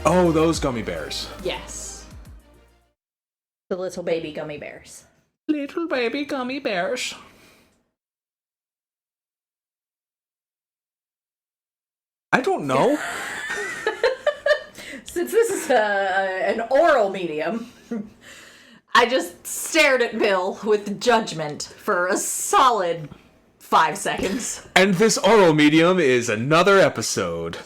Oh, those gummy bears. Yes. The little baby gummy bears. Little baby gummy bears. I don't know. Since this is an oral medium, I just stared at Bill with judgment for a solid 5 seconds. And this oral medium is another episode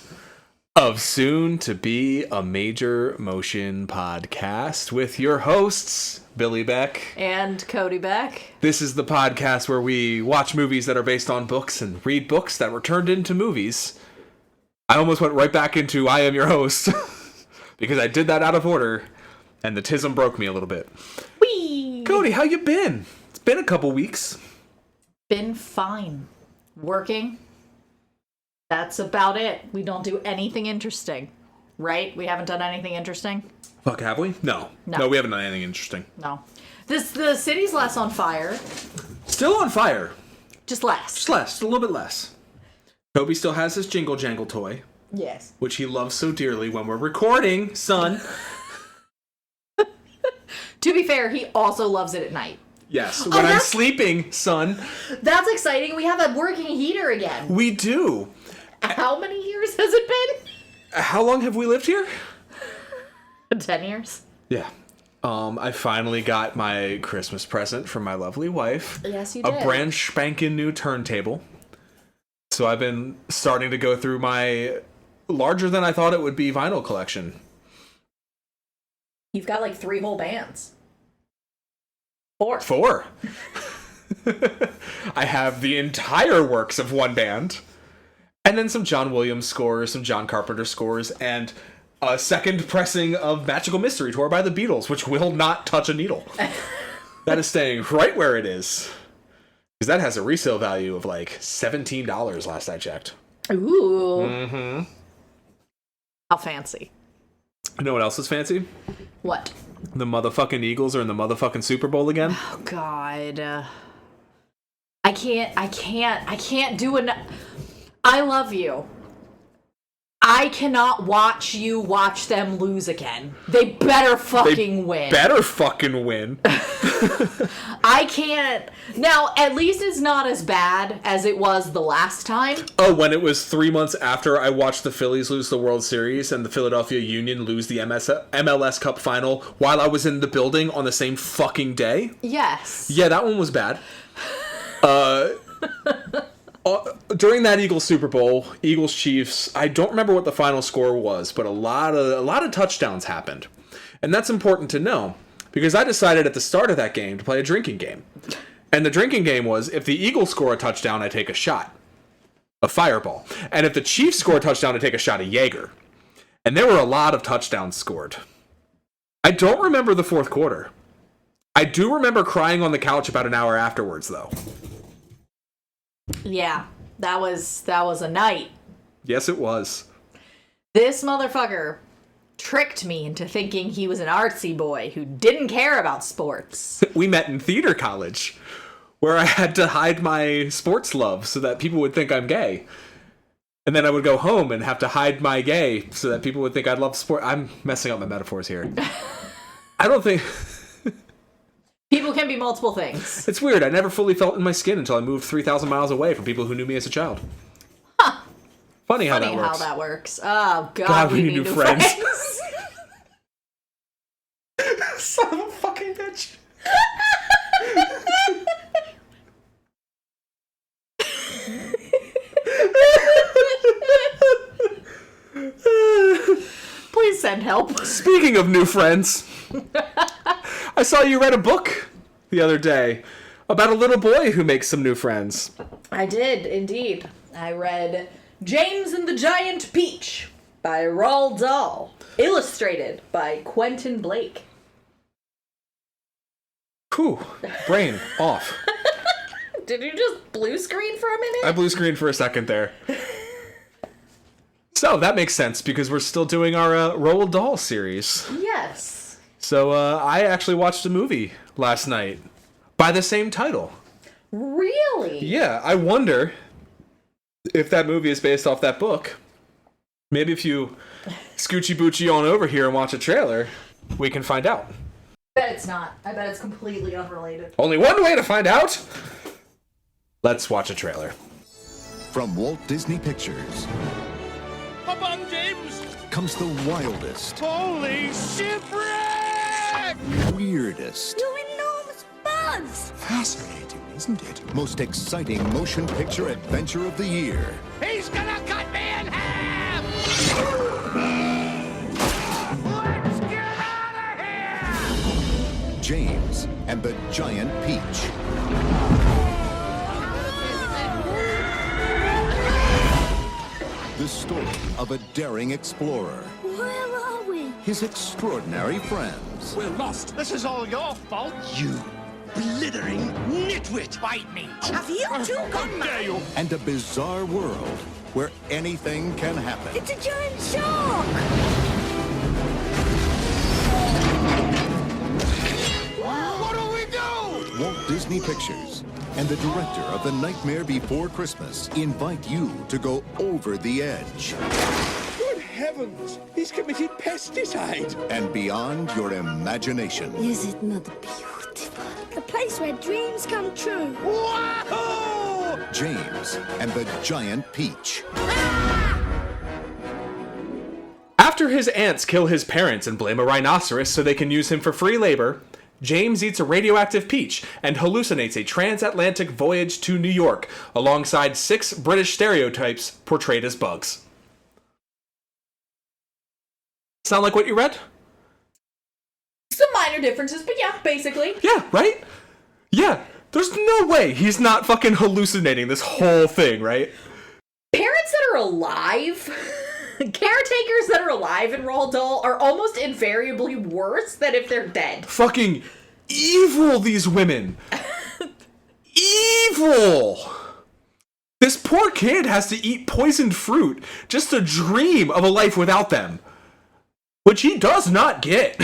of Soon to Be a Major Motion Podcast with your hosts, Billy Beck And Codie Beck. This is the podcast where we watch movies that are based on books and read books that were turned into movies. I almost went right back into I am your host because I did that out of order and the tism broke me a little bit. Whee! Codie, how you been? It's been a couple weeks. Been fine. Working. That's about it. We don't do anything interesting. Right? We haven't done anything interesting? Fuck, have we? No, we haven't done anything interesting. No. The city's less on fire. Still on fire. Just less. Just a little bit less. Toby still has his Jingle Jangle toy. Yes. Which he loves so dearly when we're recording, son. To be fair, he also loves it at night. Yes, when I'm sleeping, son. That's exciting. We have a working heater again. We do. How many years has it been? How long have we lived here? 10 years. Yeah. I finally got my Christmas present from my lovely wife. Yes, you did. A brand spanking new turntable. So I've been starting to go through my larger than I thought it would be vinyl collection. You've got like 3 whole bands. 4. I have the entire works of one band. And then some John Williams scores, some John Carpenter scores, and a second pressing of Magical Mystery Tour by the Beatles, which will not touch a needle. That is staying right where it is. Because that has a resale value of like $17 last I checked. Ooh. Mm-hmm. How fancy. You know what else is fancy? What? The motherfucking Eagles are in the motherfucking Super Bowl again. Oh, God. I can't do enough. I love you. I cannot watch you watch them lose again. They better fucking win. Better fucking win. I can't. Now, at least it's not as bad as it was the last time. Oh, when it was 3 months after I watched the Phillies lose the World Series and the Philadelphia Union lose the MLS Cup final while I was in the building on the same fucking day? Yes. Yeah, that one was bad. During that Eagles Super Bowl, Eagles Chiefs, I don't remember what the final score was, but a lot of touchdowns happened. And that's important to know because I decided at the start of that game to play a drinking game. And the drinking game was if the Eagles score a touchdown, I take a shot, a fireball. And if the Chiefs score a touchdown, I take a shot of Jaeger. And there were a lot of touchdowns scored. I don't remember the fourth quarter. I do remember crying on the couch about an hour afterwards, though. Yeah, that was a night. Yes, it was. This motherfucker tricked me into thinking he was an artsy boy who didn't care about sports. We met in theater college, where I had to hide my sports love so that people would think I'm gay. And then I would go home and have to hide my gay so that people would think I'd love sport. I'm messing up my metaphors here. I don't think... People can be multiple things. It's weird. I never fully felt in my skin until I moved 3,000 miles away from people who knew me as a child. Huh. Funny how that works. Oh, God, we need new friends. Son of a fucking bitch. Please send help. Speaking of new friends, I saw you read a book the other day about a little boy who makes some new friends. I did, indeed. I read James and the Giant Peach by Roald Dahl, illustrated by Quentin Blake. Whew, brain off. Did you just blue screen for a minute? I blue screened for a second there. So that makes sense because we're still doing our Roald Dahl series. Yes. So I actually watched a movie last night by the same title. Really? Yeah, I wonder if that movie is based off that book. Maybe if you Scoochie Boochie on over here and watch a trailer, we can find out. I bet it's not. I bet it's completely unrelated. Only one way to find out. Let's watch a trailer. From Walt Disney Pictures Up on James! comes the wildest, Holy shipwreck! weirdest, You enormous bugs! fascinating, isn't it? Most exciting motion picture adventure of the year. He's gonna cut me in half! Let's get out of here! James and the Giant Peach. The story of a daring explorer, Where are we? his extraordinary friends, We're lost. This is all your fault. You blithering nitwit! Bite me! Have you two gone mad? you! and a bizarre world where anything can happen. It's a giant shark! What do we do? Walt Disney Pictures and the director of The Nightmare Before Christmas invite you to go over the edge Good heavens! He's committed pesticide! and beyond your imagination. Is it not beautiful? The place where dreams come true. Wahoo! James and the Giant Peach. After his aunts kill his parents and blame a rhinoceros so they can use him for free labor, James eats a radioactive peach and hallucinates a transatlantic voyage to New York alongside 6 British stereotypes portrayed as bugs. Sound like what you read? Some minor differences, but yeah, basically. Yeah, right? Yeah, there's no way he's not fucking hallucinating this whole thing, right? Parents that are alive, caretakers that are alive in Roald Dahl are almost invariably worse than if they're dead. Fucking evil, these women. Evil! This poor kid has to eat poisoned fruit just to dream of a life without them. Which he does not get.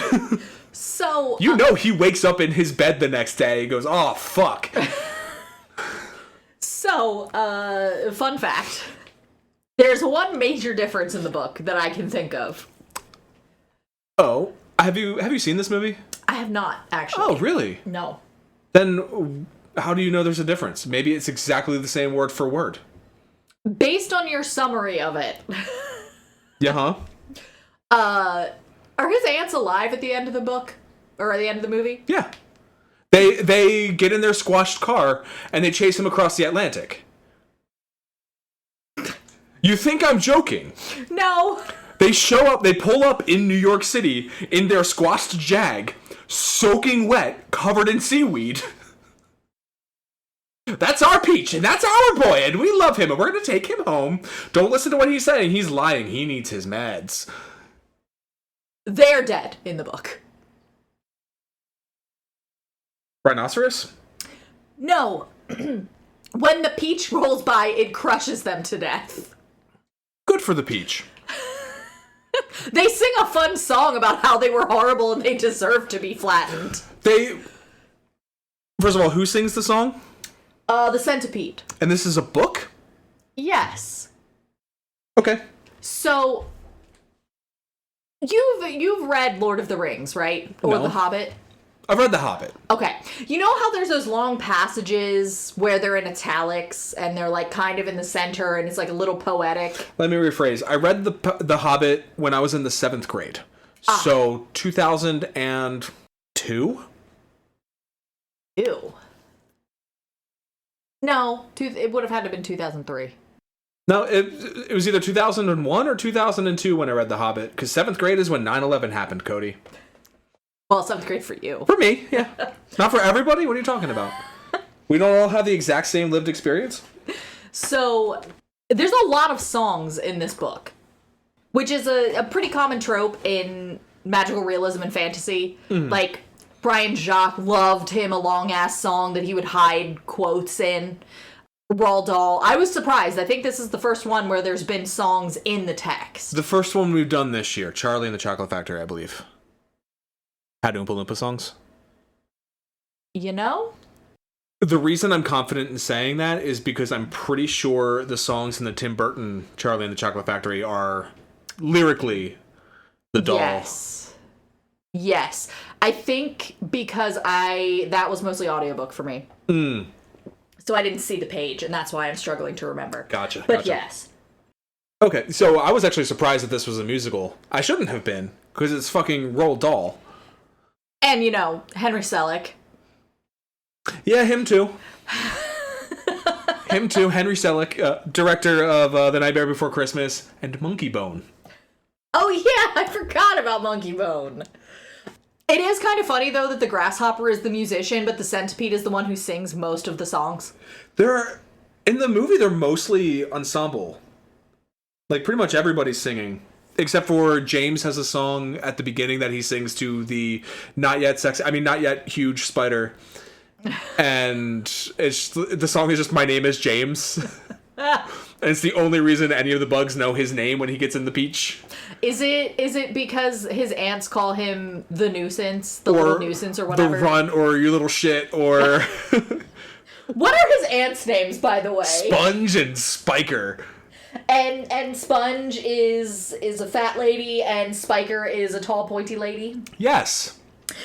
So, You know he wakes up in his bed the next day and goes, oh, fuck. fun fact. There's one major difference in the book that I can think of. Oh, have you seen this movie? I have not, actually. Oh, really? No. Then how do you know there's a difference? Maybe it's exactly the same word for word. Based on your summary of it, Yeah, huh? are his aunts alive at the end of the book? Or at the end of the movie? Yeah. They get in their squashed car and they chase him across the Atlantic. You think I'm joking? No. They show up, they pull up in New York City in their squashed Jag, soaking wet, covered in seaweed. That's our Peach, and that's our boy, and we love him, and we're gonna take him home. Don't listen to what he's saying, he's lying, he needs his meds. They're dead in the book. Rhinoceros? No. When the peach rolls by, it crushes them to death. Good for the Peach. They sing a fun song about how they were horrible and they deserve to be flattened. First of all, who sings the song? The centipede. And this is a book? Yes. Okay. So, you've read Lord of the Rings, right? Or No. The Hobbit? I've read The Hobbit. Okay. You know how there's those long passages where they're in italics and they're like kind of in the center and it's like a little poetic? Let me rephrase. I read the Hobbit when I was in the 7th grade. So, 2002? Ew. No, it would have had to have been 2003. No, it was either 2001 or 2002 when I read The Hobbit, because 7th grade is when 9/11 happened, Cody. Well, 7th grade for you. For me, yeah. Not for everybody? What are you talking about? We don't all have the exact same lived experience? So, there's a lot of songs in this book, which is a pretty common trope in magical realism and fantasy. Like, Brian Jacques loved him a long-ass song that he would hide quotes in. Roald Dahl. I was surprised. I think this is the first one where there's been songs in the text. The first one we've done this year, Charlie and the Chocolate Factory, I believe. Had Oompa Loompa songs. You know? The reason I'm confident in saying that is because I'm pretty sure the songs in the Tim Burton Charlie and the Chocolate Factory are lyrically The doll. Yes. I think because that was mostly audiobook for me. So I didn't see the page, and that's why I'm struggling to remember. Gotcha. But yes. Okay, so I was actually surprised that this was a musical. I shouldn't have been, because it's fucking Roald Dahl. And, Henry Selick. Yeah, him too. Him too, Henry Selick, director of The Nightmare Before Christmas and Monkey Bone. Oh yeah, I forgot about Monkey Bone. It is kind of funny, though, that the grasshopper is the musician, but the centipede is the one who sings most of the songs. In the movie, they're mostly ensemble. Like, pretty much everybody's singing. Except for James has a song at the beginning that he sings to the not yet huge spider. And the song is just "My Name is James." And it's the only reason any of the bugs know his name when he gets in the peach. Is it because his aunts call him the nuisance, little nuisance, or whatever? The runt, or you little shit, or... What are his aunts' names, by the way? Sponge and Spiker. And Sponge is a fat lady, and Spiker is a tall, pointy lady? Yes.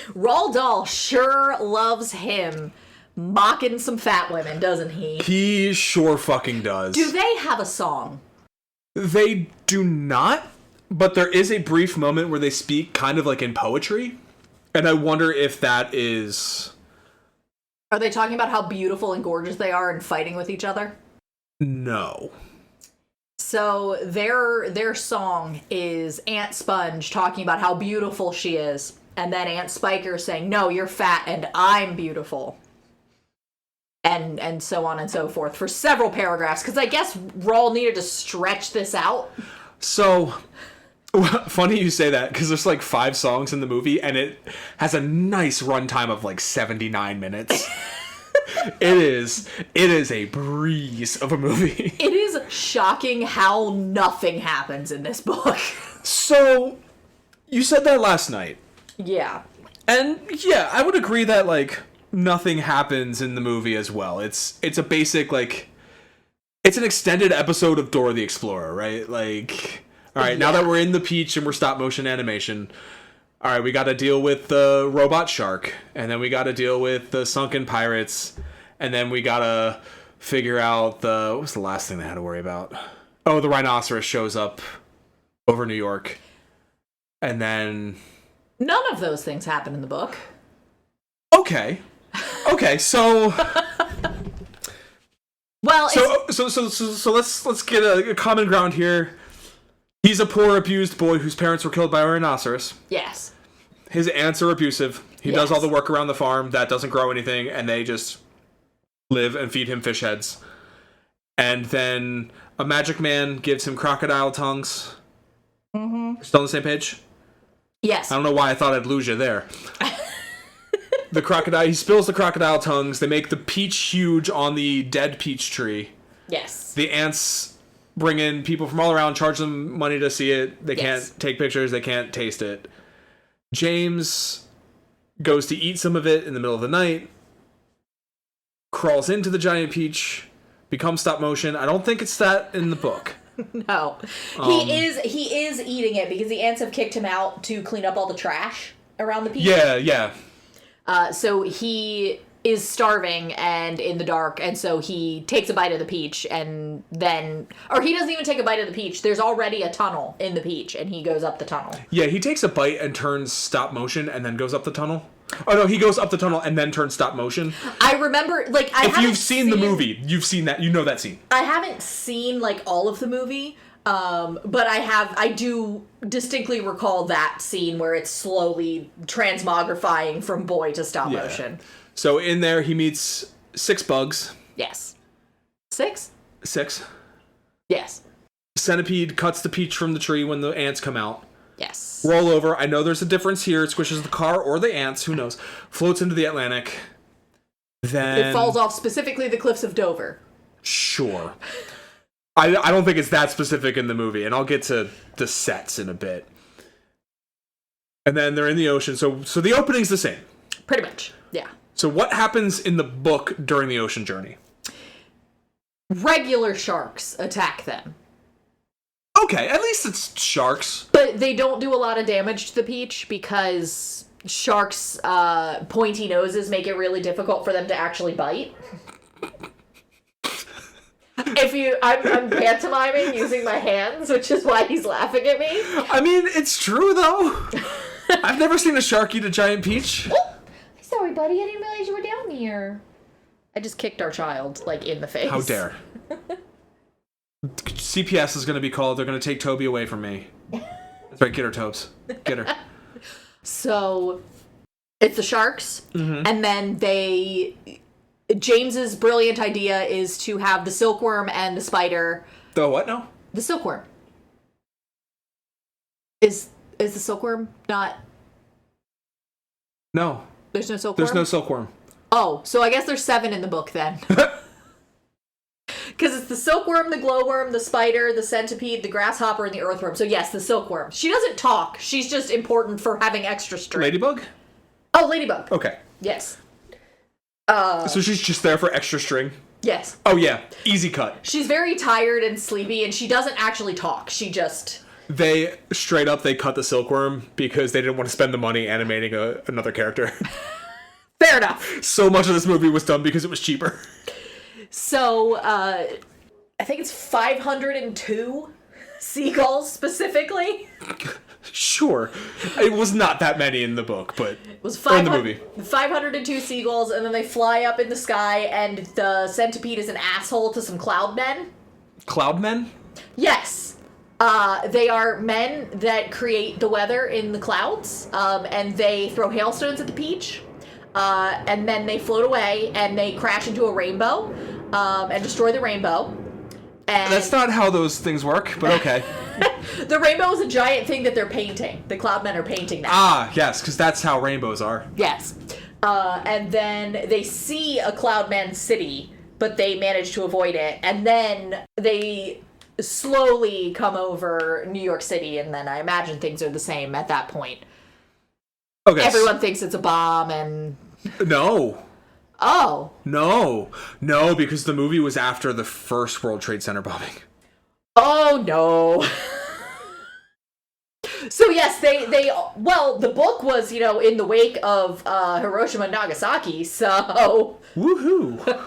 Roald Dahl sure loves him mocking some fat women, doesn't he? He sure fucking does. Do they have a song? They do not, but there is a brief moment where they speak kind of like in poetry, and I wonder if that is... Are they talking about how beautiful and gorgeous they are and fighting with each other? No. So their song is Aunt Sponge talking about how beautiful she is, and then Aunt Spiker saying, "No, you're fat and I'm beautiful." And so on and so forth for several paragraphs, because I guess Roald needed to stretch this out. So, funny you say that, because there's like 5 songs in the movie, and it has a nice runtime of like 79 minutes. It is a breeze of a movie. It is shocking how nothing happens in this book. So, you said that last night. Yeah. And yeah, I would agree that like nothing happens in the movie as well. It's a basic like it's an extended episode of Dora the Explorer, right? Like, all right, now that we're in the peach and we're stop motion animation, all right, we got to deal with the robot shark, and then we got to deal with the sunken pirates, and then we got to figure out what was the last thing they had to worry about? Oh, the rhinoceros shows up over New York. And then none of those things happen in the book. Okay, so well, so let's get a common ground here. He's a poor, abused boy whose parents were killed by a rhinoceros. Yes. His aunts are abusive. He does all the work around the farm that doesn't grow anything, and they just live and feed him fish heads. And then a magic man gives him crocodile tongues. Mm-hmm. Still on the same page? Yes. I don't know why I thought I'd lose you there. He spills the crocodile tongues. They make the peach huge on the dead peach tree. Yes. The ants bring in people from all around, charge them money to see it. They can't take pictures. They can't taste it. James goes to eat some of it in the middle of the night, crawls into the giant peach, becomes stop motion. I don't think it's that in the book. No. He is eating it because the ants have kicked him out to clean up all the trash around the peach. Yeah. So he is starving and in the dark, and so he takes a bite of the peach, and then... Or he doesn't even take a bite of the peach. There's already a tunnel in the peach, and he goes up the tunnel. Yeah, he takes a bite and turns stop motion and then goes up the tunnel. Oh, no, he goes up the tunnel and then turns stop motion. I remember, like, if you've seen the movie, you've seen that. You know that scene. I haven't seen, like, all of the movie, but I do distinctly recall that scene where it's slowly transmogrifying from boy to stop motion. So in there, he meets 6 bugs. Yes. 6? 6. Yes. Centipede cuts the peach from the tree when the ants come out. Yes. Roll over. I know there's a difference here. It squishes the car or the ants. Who knows? Floats into the Atlantic. Then... It falls off specifically the cliffs of Dover. Sure. I don't think it's that specific in the movie, and I'll get to the sets in a bit. And then they're in the ocean. So the opening's the same. Pretty much, yeah. So what happens in the book during the ocean journey? Regular sharks attack them. Okay, at least it's sharks. But they don't do a lot of damage to the peach because sharks' pointy noses make it really difficult for them to actually bite. I'm pantomiming using my hands, which is why he's laughing at me. I mean, it's true, though. I've never seen a shark eat a giant peach. Oh, sorry, buddy. I didn't realize you were down here. I just kicked our child, like, in the face. How dare. CPS is going to be called. They're going to take Toby away from me. That's right, get her, Tobes. Get her. So, it's the sharks, and then James's brilliant idea is to have the silkworm and the spider. The what now? The silkworm. Is the silkworm not? No. There's no silkworm? There's no silkworm. Oh, so I guess there's 7 in the book then. Because it's the silkworm, the glowworm, the spider, the centipede, the grasshopper, and the earthworm. So yes, the silkworm. She doesn't talk. She's just important for having extra strength. Ladybug? Oh, ladybug. Okay. Yes. So she's just there for extra string? Yes. Oh yeah, easy cut. She's very tired and sleepy, and she doesn't actually talk. She just... They cut the silkworm because they didn't want to spend the money animating another character. Fair enough. So much of this movie was done because it was cheaper. So, I think it's 502 seagulls specifically. Sure. It was not that many in the book, but it was in the movie. 502 seagulls, and then they fly up in the sky, and the centipede is an asshole to some cloud men. Cloud men? Yes. They are men that create the weather in the clouds, and they throw hailstones at the peach, and then they float away, and they crash into a rainbow, and destroy the rainbow. And that's not how those things work, but okay. The rainbow is a giant thing that they're painting. The cloud men are painting that. Ah, yes, because that's how rainbows are. Yes. And then they see a cloudman city, but they manage to avoid it. And then they slowly come over New York City, and then I imagine things are the same at that point. Okay. Everyone thinks it's a bomb, and... No. Oh. No, because the movie was after the first World Trade Center bombing. Oh, no. So, yes, well, the book was, in the wake of Hiroshima and Nagasaki, so... Woohoo.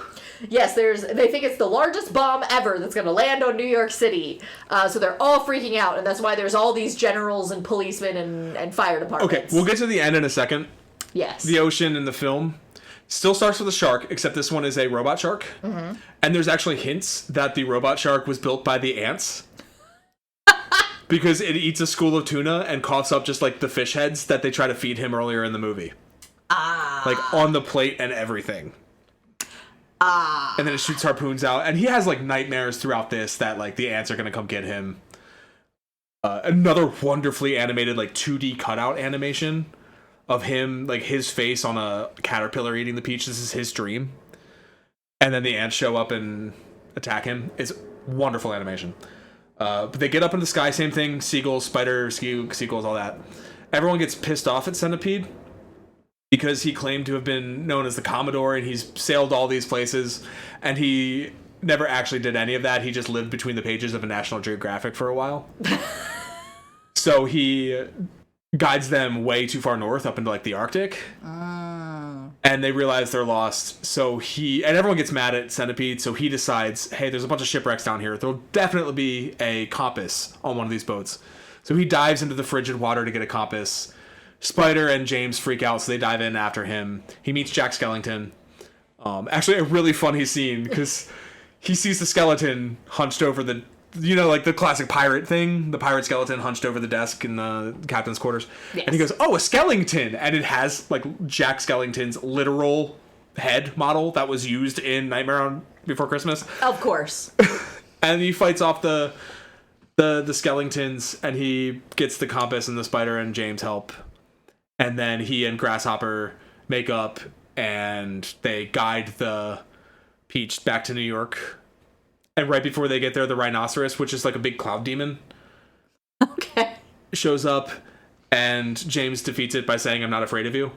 Yes, they think it's the largest bomb ever that's going to land on New York City. So they're all freaking out, and that's why there's all these generals and policemen and fire departments. Okay, we'll get to the end in a second. Yes. The ocean in the film still starts with a shark, except this one is a robot shark. Mm-hmm. And there's actually hints that the robot shark was built by the ants. Because it eats a school of tuna and coughs up just like the fish heads that they try to feed him earlier in the movie. Ah. Like on the plate and everything. Ah. And then it shoots harpoons out. And he has like nightmares throughout this that like the ants are going to come get him. Another wonderfully animated like 2D cutout animation of him, like his face on a caterpillar eating the peach. This is his dream. And then the ants show up and attack him. It's wonderful animation. But they get up in the sky, same thing. Seagulls, spiders, seagulls, all that. Everyone gets pissed off at Centipede because he claimed to have been known as the Commodore and he's sailed all these places. And he never actually did any of that. He just lived between the pages of a National Geographic for a while. So he guides them way too far north up into like the Arctic. And they realize they're lost. So and everyone gets mad at Centipede. So he decides, hey, there's a bunch of shipwrecks down here. There'll definitely be a compass on one of these boats. So he dives into the frigid water to get a compass. Spider and James freak out, so they dive in after him. He meets Jack Skellington. Actually, a really funny scene because he sees the skeleton hunched over the, like the classic pirate thing, the pirate skeleton hunched over the desk in the captain's quarters. Yes. And he goes, oh, a Skellington. And it has like Jack Skellington's literal head model that was used in Nightmare on Before Christmas. Of course. And he fights off the Skellingtons and he gets the compass and the spider and James help. And then he and Grasshopper make up and they guide the Peach back to New York. And right before they get there, the rhinoceros, which is like a big cloud demon, shows up and James defeats it by saying, I'm not afraid of you.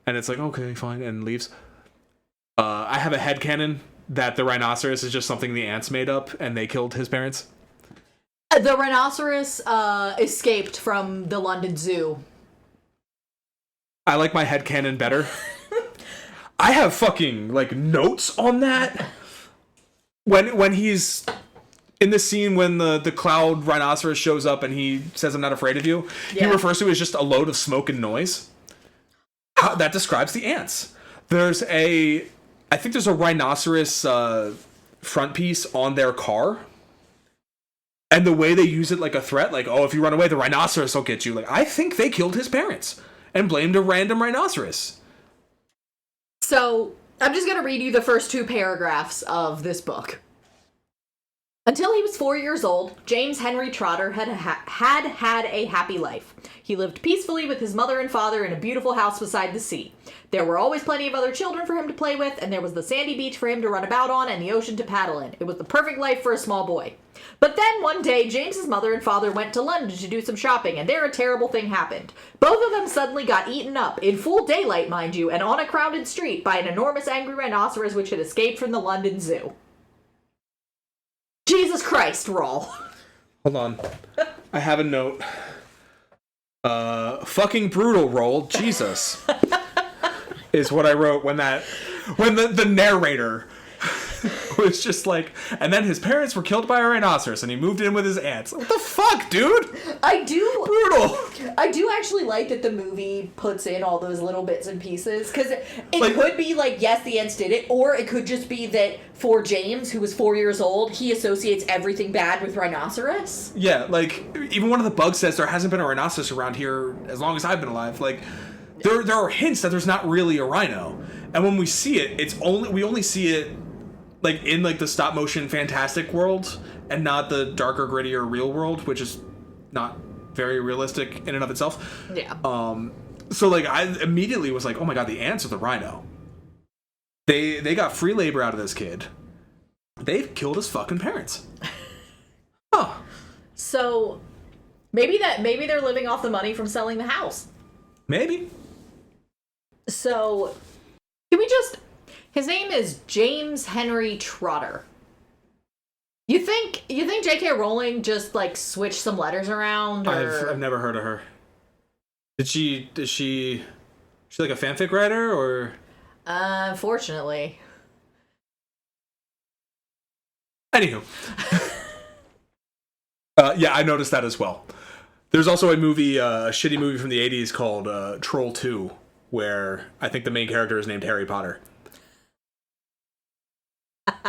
And it's like, okay, fine, and leaves. I have a headcanon that the rhinoceros is just something the ants made up and they killed his parents. The rhinoceros escaped from the London Zoo. I like my headcanon better. I have fucking, like, notes on that. When he's in the scene when the cloud rhinoceros shows up and he says, "I'm not afraid of you," he refers to it as just a load of smoke and noise. That describes the ants. I think there's a rhinoceros front piece on their car. And the way they use it like a threat, like, oh, if you run away, the rhinoceros will get you. Like, I think they killed his parents and blamed a random rhinoceros. So, I'm just going to read you the first 2 paragraphs of this book. Until he was 4 years old, James Henry Trotter had a happy life. He lived peacefully with his mother and father in a beautiful house beside the sea. There were always plenty of other children for him to play with, and there was the sandy beach for him to run about on and the ocean to paddle in. It was the perfect life for a small boy. But then one day, James's mother and father went to London to do some shopping, and there a terrible thing happened. Both of them suddenly got eaten up, in full daylight, mind you, and on a crowded street, by an enormous angry rhinoceros which had escaped from the London Zoo. Jesus Christ, Roll. Hold on. I have a note. Fucking brutal, Roll. Jesus. Is what I wrote when the narrator was just like, and then his parents were killed by a rhinoceros and he moved in with his aunts. What the fuck, dude? Brutal. I do actually like that the movie puts in all those little bits and pieces, because it could be like, yes, the ants did it, or it could just be that for James, who was 4 years old, he associates everything bad with rhinoceros. Yeah, like, even one of the bugs says there hasn't been a rhinoceros around here as long as I've been alive. Like, there are hints that there's not really a rhino. And when we see it, we only see it like in like the stop motion fantastic world and not the darker, grittier real world, which is not very realistic in and of itself. Yeah. So like I immediately was like, oh my god, the ants are the rhino. They got free labor out of this kid. They've killed his fucking parents. Huh. So maybe they're living off the money from selling the house. Maybe. So can we just... His name is James Henry Trotter. You think J.K. Rowling just like switched some letters around? Or... I've never heard of her. Is she like a fanfic writer or? Unfortunately. Anywho. Yeah, I noticed that as well. There's also a movie, a shitty movie from the 80s called Troll 2, where I think the main character is named Harry Potter.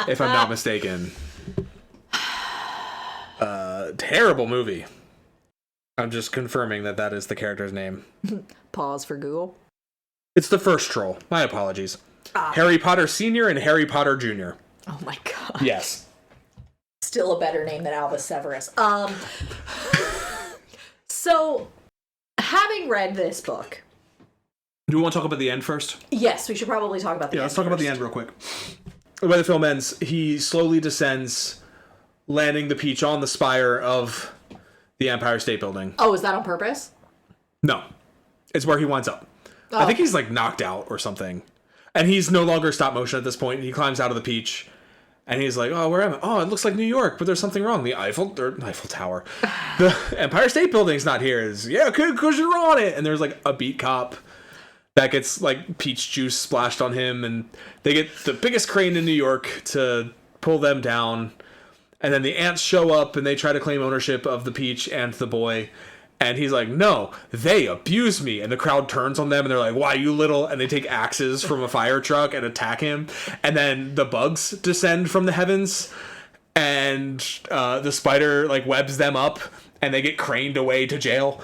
If I'm not mistaken. Terrible movie. I'm just confirming that is the character's name. Pause for Google. It's the first troll. My apologies. Harry Potter Sr. and Harry Potter Jr. Oh my god. Yes. Still a better name than Albus Severus. So, having read this book... Do we want to talk about the end first? Yes, we should probably talk about the end. Yeah, let's talk about the end real quick. The way the film ends, he slowly descends, landing the peach on the spire of the Empire State Building. Oh, is that on purpose? No. It's where he winds up. Oh. I think he's like knocked out or something. And he's no longer stop motion at this point. He climbs out of the peach. And he's like, oh, where am I? Oh, it looks like New York, but there's something wrong. The Eiffel Tower. The Empire State Building's not here. Yeah, because you're on it. And there's like a beat cop that gets like peach juice splashed on him. And they get the biggest crane in New York to pull them down. And then the ants show up and they try to claim ownership of the peach and the boy. And he's like, no, they abuse me. And the crowd turns on them and they're like, why, you little? And they take axes from a fire truck and attack him. And then the bugs descend from the heavens. And the spider like webs them up and they get craned away to jail.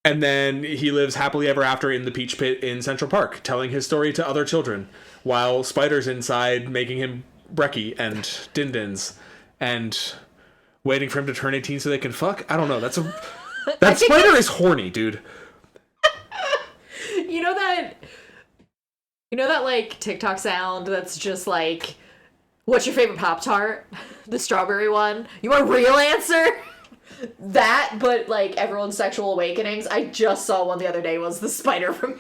And then he lives happily ever after in the peach pit in Central Park, telling his story to other children, while spiders inside making him brekkie and din-dins and waiting for him to turn 18 so they can fuck. I don't know. That spider is horny, dude. You know that like TikTok sound that's just like, what's your favorite Pop-Tart? The strawberry one. You want a real answer? That, but like everyone's sexual awakenings. I just saw one the other day, was the spider from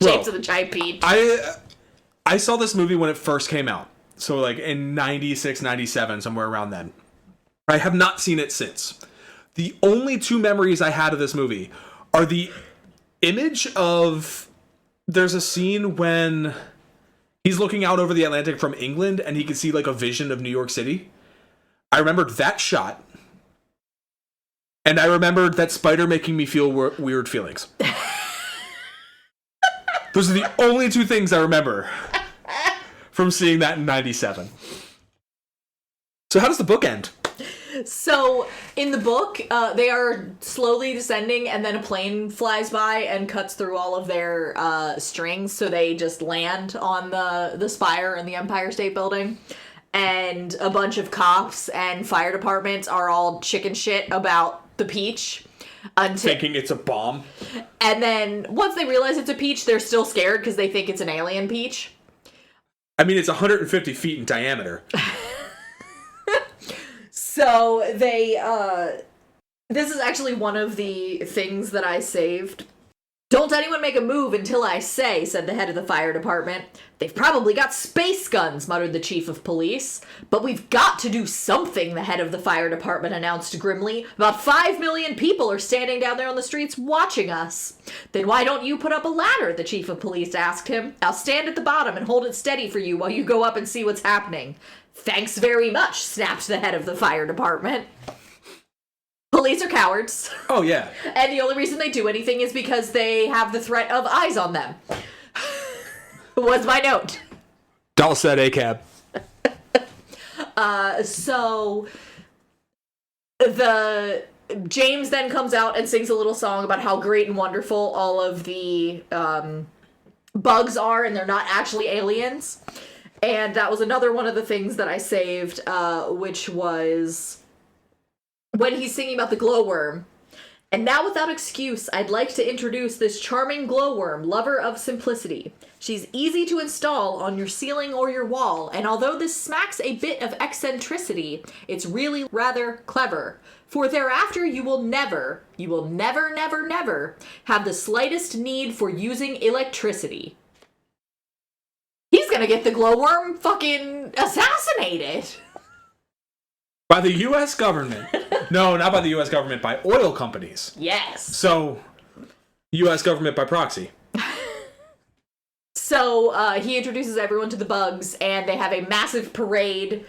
James and the Giant Peach. I saw this movie when it first came out. So like in 96, 97, somewhere around then. I have not seen it since. The only two memories I had of this movie are the image of... There's a scene when he's looking out over the Atlantic from England and he can see like a vision of New York City. I remembered that shot. And I remembered that spider making me feel weird feelings. Those are the only two things I remember from seeing that in 97. So how does the book end? So, in the book, they are slowly descending, and then a plane flies by and cuts through all of their strings, so they just land on the spire in the Empire State Building. And a bunch of cops and fire departments are all chicken shit about the peach. Thinking it's a bomb. And then, once they realize it's a peach, they're still scared because they think it's an alien peach. I mean, it's 150 feet in diameter. So they, this is actually one of the things that I saved. Don't anyone make a move until I say, said the head of the fire department. They've probably got space guns, muttered the chief of police. But we've got to do something, the head of the fire department announced grimly. About 5 million people are standing down there on the streets watching us. Then why don't you put up a ladder, the chief of police asked him. I'll stand at the bottom and hold it steady for you while you go up and see what's happening. Thanks very much, snapped the head of the fire department. Police are cowards. Oh, yeah. And the only reason they do anything is because they have the threat of eyes on them. Was my note. Dahl said ACAB. So the James then comes out and sings a little song about how great and wonderful all of the bugs are, and they're not actually aliens. And that was another one of the things that I saved, which was when he's singing about the glowworm. And now, without excuse, I'd like to introduce this charming glowworm, lover of simplicity. She's easy to install on your ceiling or your wall, and although this smacks a bit of eccentricity, it's really rather clever. For thereafter you will never have the slightest need for using electricity. He's gonna get the glowworm fucking assassinated. By the U.S. government. No, not by the U.S. government, by oil companies. Yes. So, U.S. government by proxy. So, he introduces everyone to the bugs, and they have a massive parade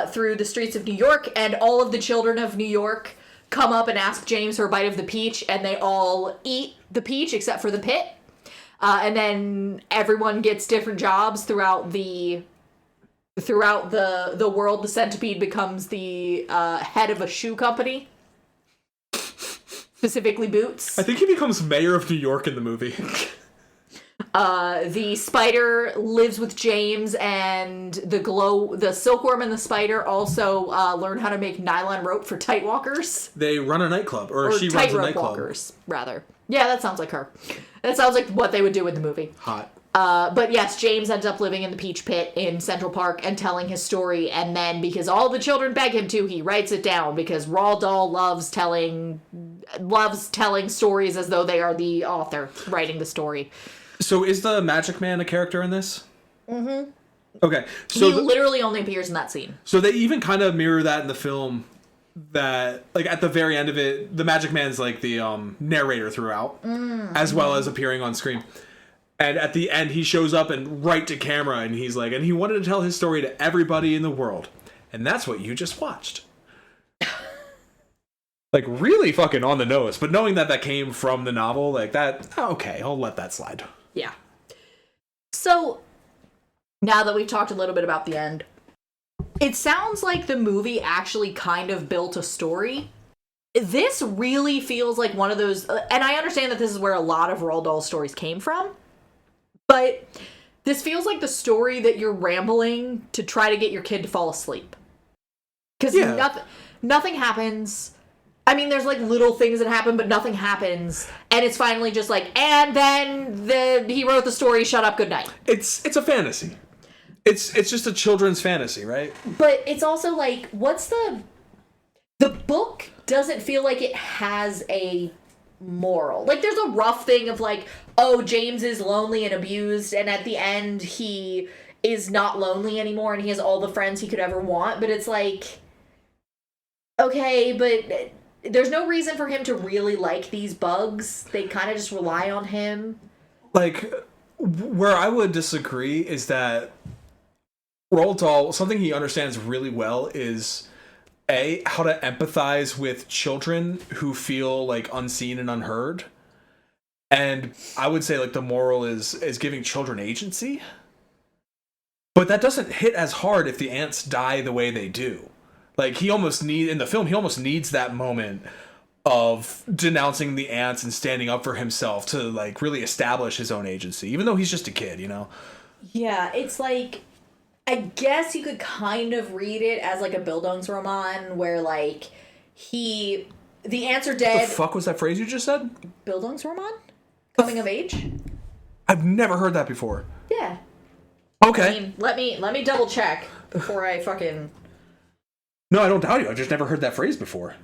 through the streets of New York, and all of the children of New York come up and ask James for a bite of the peach, and they all eat the peach except for the pit. And then everyone gets different jobs throughout the world. The centipede becomes the head of a shoe company, specifically boots. I think he becomes mayor of New York in the movie. The spider lives with James, and the silkworm and the spider also learn how to make nylon rope for tight walkers. They run a nightclub, or she runs a nightclub. Walkers, rather. Yeah, that sounds like her. That sounds like what they would do in the movie. Hot. But yes, James ends up living in the Peach Pit in Central Park and telling his story, and then because all the children beg him to, he writes it down because Roald Dahl loves telling stories as though they are the author writing the story. So is the Magic Man a character in this? Mm-hmm. Okay. So he literally only appears in that scene. So they even kind of mirror that in the film, that like at the very end of it, the Magic Man's like the narrator throughout, as well as appearing on screen. And at the end, he shows up and right to camera, and he's like, and he wanted to tell his story to everybody in the world. And that's what you just watched. Like, really fucking on the nose. But knowing that came from the novel, like that, okay, I'll let that slide. Yeah. So, now that we've talked a little bit about the end, it sounds like the movie actually kind of built a story. This really feels like one of those, and I understand that this is where a lot of Roald Dahl stories came from, but this feels like the story that you're rambling to try to get your kid to fall asleep. Because nothing happens. I mean, there's like little things that happen, but nothing happens. And it's finally just like, and then he wrote the story, shut up, good night. It's a fantasy. It's just a children's fantasy, right? But it's also like, what's the book doesn't feel like it has a moral. Like, there's a rough thing of like, oh, James is lonely and abused, and at the end he is not lonely anymore and he has all the friends he could ever want. But it's like, Okay, but there's no reason for him to really like these bugs. They kind of just rely on him. Like, where I would disagree is that Roald Dahl, something he understands really well is how to empathize with children who feel like unseen and unheard. And I would say like the moral is giving children agency. But that doesn't hit as hard if the ants die the way they do. Like in the film he almost needs that moment of denouncing the ants and standing up for himself to like really establish his own agency, even though he's just a kid, you know? Yeah, it's like, I guess you could kind of read it as like a Bildungsroman where like the ants are dead. What the fuck was that phrase you just said? Bildungsroman? Coming of age? I've never heard that before. Yeah. Okay. I mean, let me double check before I fucking... No, I don't doubt you. I've just never heard that phrase before.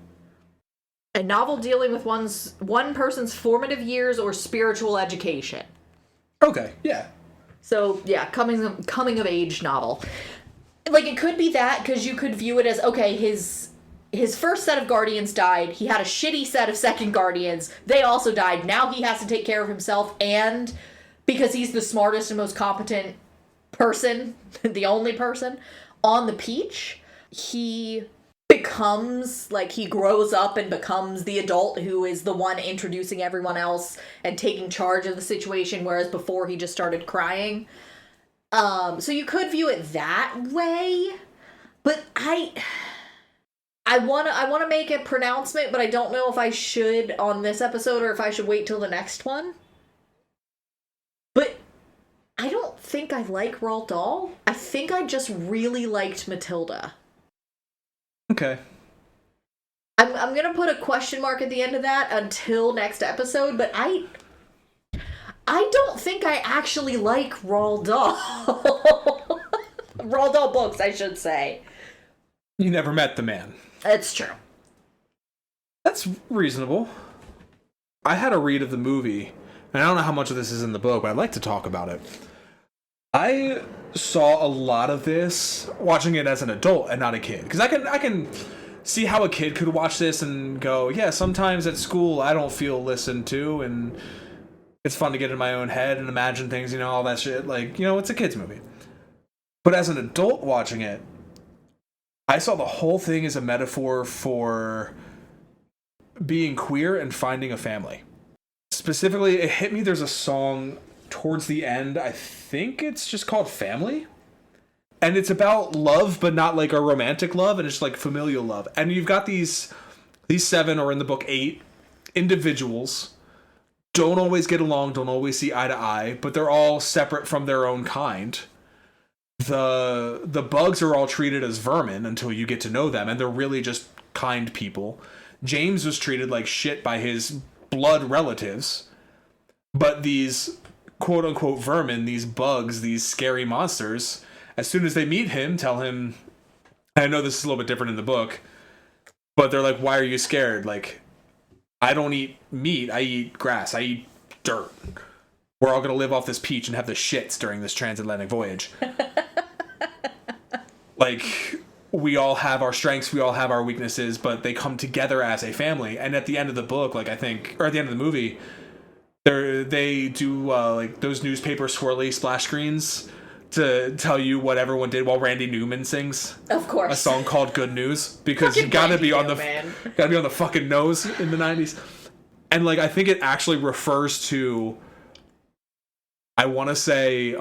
A novel dealing with one person's formative years or spiritual education. Okay, yeah. So, yeah, coming of age novel. Like, it could be that, because you could view it as, okay, his first set of guardians died, he had a shitty set of second guardians, they also died, now he has to take care of himself, and because he's the smartest and most competent person, the only person, on the Peach, he becomes, like, he grows up and becomes the adult who is the one introducing everyone else and taking charge of the situation, whereas before he just started crying. So you could view it that way, but I want to make a pronouncement, but I don't know if I should on this episode or if I should wait till the next one. But I don't think I like Roald Dahl. I think I just really liked Matilda. Okay. I'm gonna put a question mark at the end of that until next episode, but I don't think I actually like Roald Dahl. Roald Dahl books, I should say. You never met the man. That's true. That's reasonable. I had a read of the movie, and I don't know how much of this is in the book, but I'd like to talk about it. I saw a lot of this watching it as an adult and not a kid. Because I can see how a kid could watch this and go, yeah, sometimes at school I don't feel listened to, and it's fun to get in my own head and imagine things, you know, all that shit. Like, you know, it's a kid's movie. But as an adult watching it, I saw the whole thing as a metaphor for being queer and finding a family. Specifically, it hit me, there's a song towards the end, I think it's just called Family. And it's about love, but not like a romantic love, and it's like familial love. And you've got these 7, or in the book 8, individuals, don't always get along, don't always see eye to eye, but they're all separate from their own kind. The bugs are all treated as vermin until you get to know them, and they're really just kind people. James was treated like shit by his blood relatives, but these quote-unquote vermin, these bugs, these scary monsters, as soon as they meet him, tell him, I know this is a little bit different in the book, but they're like, why are you scared? Like, I don't eat meat, I eat grass, I eat dirt. We're all going to live off this peach and have the shits during this transatlantic voyage. Like, we all have our strengths, we all have our weaknesses, but they come together as a family. And at the end of the book, like, I think, or at the end of the movie, they do like those newspaper swirly splash screens to tell you what everyone did while Randy Newman sings. Of course. A song called Good News, because Fucking you gotta be on the fucking nose in the 90s. And like, I think it actually refers to, I want to say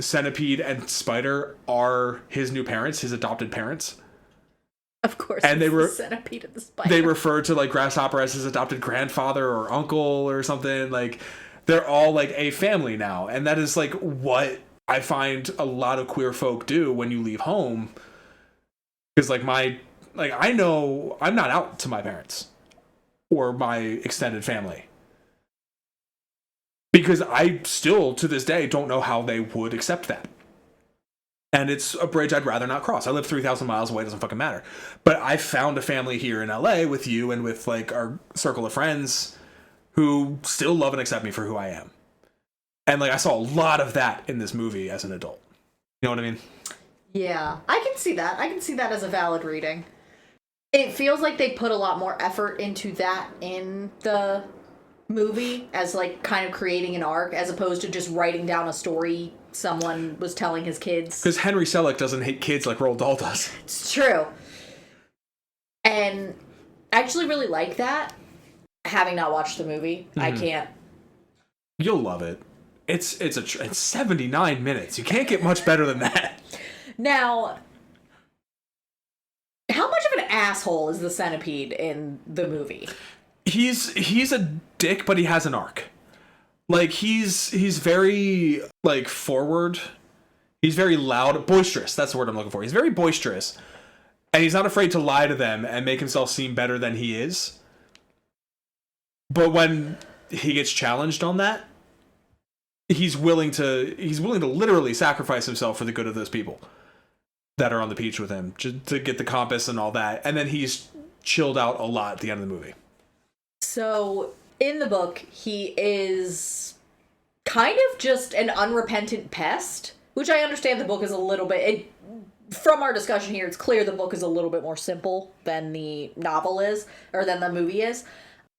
Centipede and Spider are his new parents, his adopted parents. Of course. And the Centipede and the Spider. They refer to like Grasshopper as his adopted grandfather or uncle or something. Like, they're all like a family now. And that is like what I find a lot of queer folk do when you leave home. Because like I know I'm not out to my parents or my extended family. Because I still, to this day, don't know how they would accept that. And it's a bridge I'd rather not cross. I live 3,000 miles away, it doesn't fucking matter. But I found a family here in LA with you and with like our circle of friends who still love and accept me for who I am. And like, I saw a lot of that in this movie as an adult. You know what I mean? Yeah, I can see that. I can see that as a valid reading. It feels like they put a lot more effort into that in the movie as, like, kind of creating an arc as opposed to just writing down a story someone was telling his kids. Because Henry Selick doesn't hate kids like Roald Dahl does. It's true. And I actually really like that. Having not watched the movie, I can't. You'll love it. It's 79 minutes. You can't get much better than that. Now, how much of an asshole is the centipede in the movie? He's a dick, but he has an arc. Like, he's very, like, forward. He's very loud, boisterous. That's the word I'm looking for. He's very boisterous. And he's not afraid to lie to them and make himself seem better than he is. But when he gets challenged on that, he's willing to literally sacrifice himself for the good of those people that are on the beach with him to get the compass and all that. And then he's chilled out a lot at the end of the movie. So, in the book, he is kind of just an unrepentant pest, which I understand the book is a little bit... From our discussion here, it's clear the book is a little bit more simple than the novel is, or than the movie is.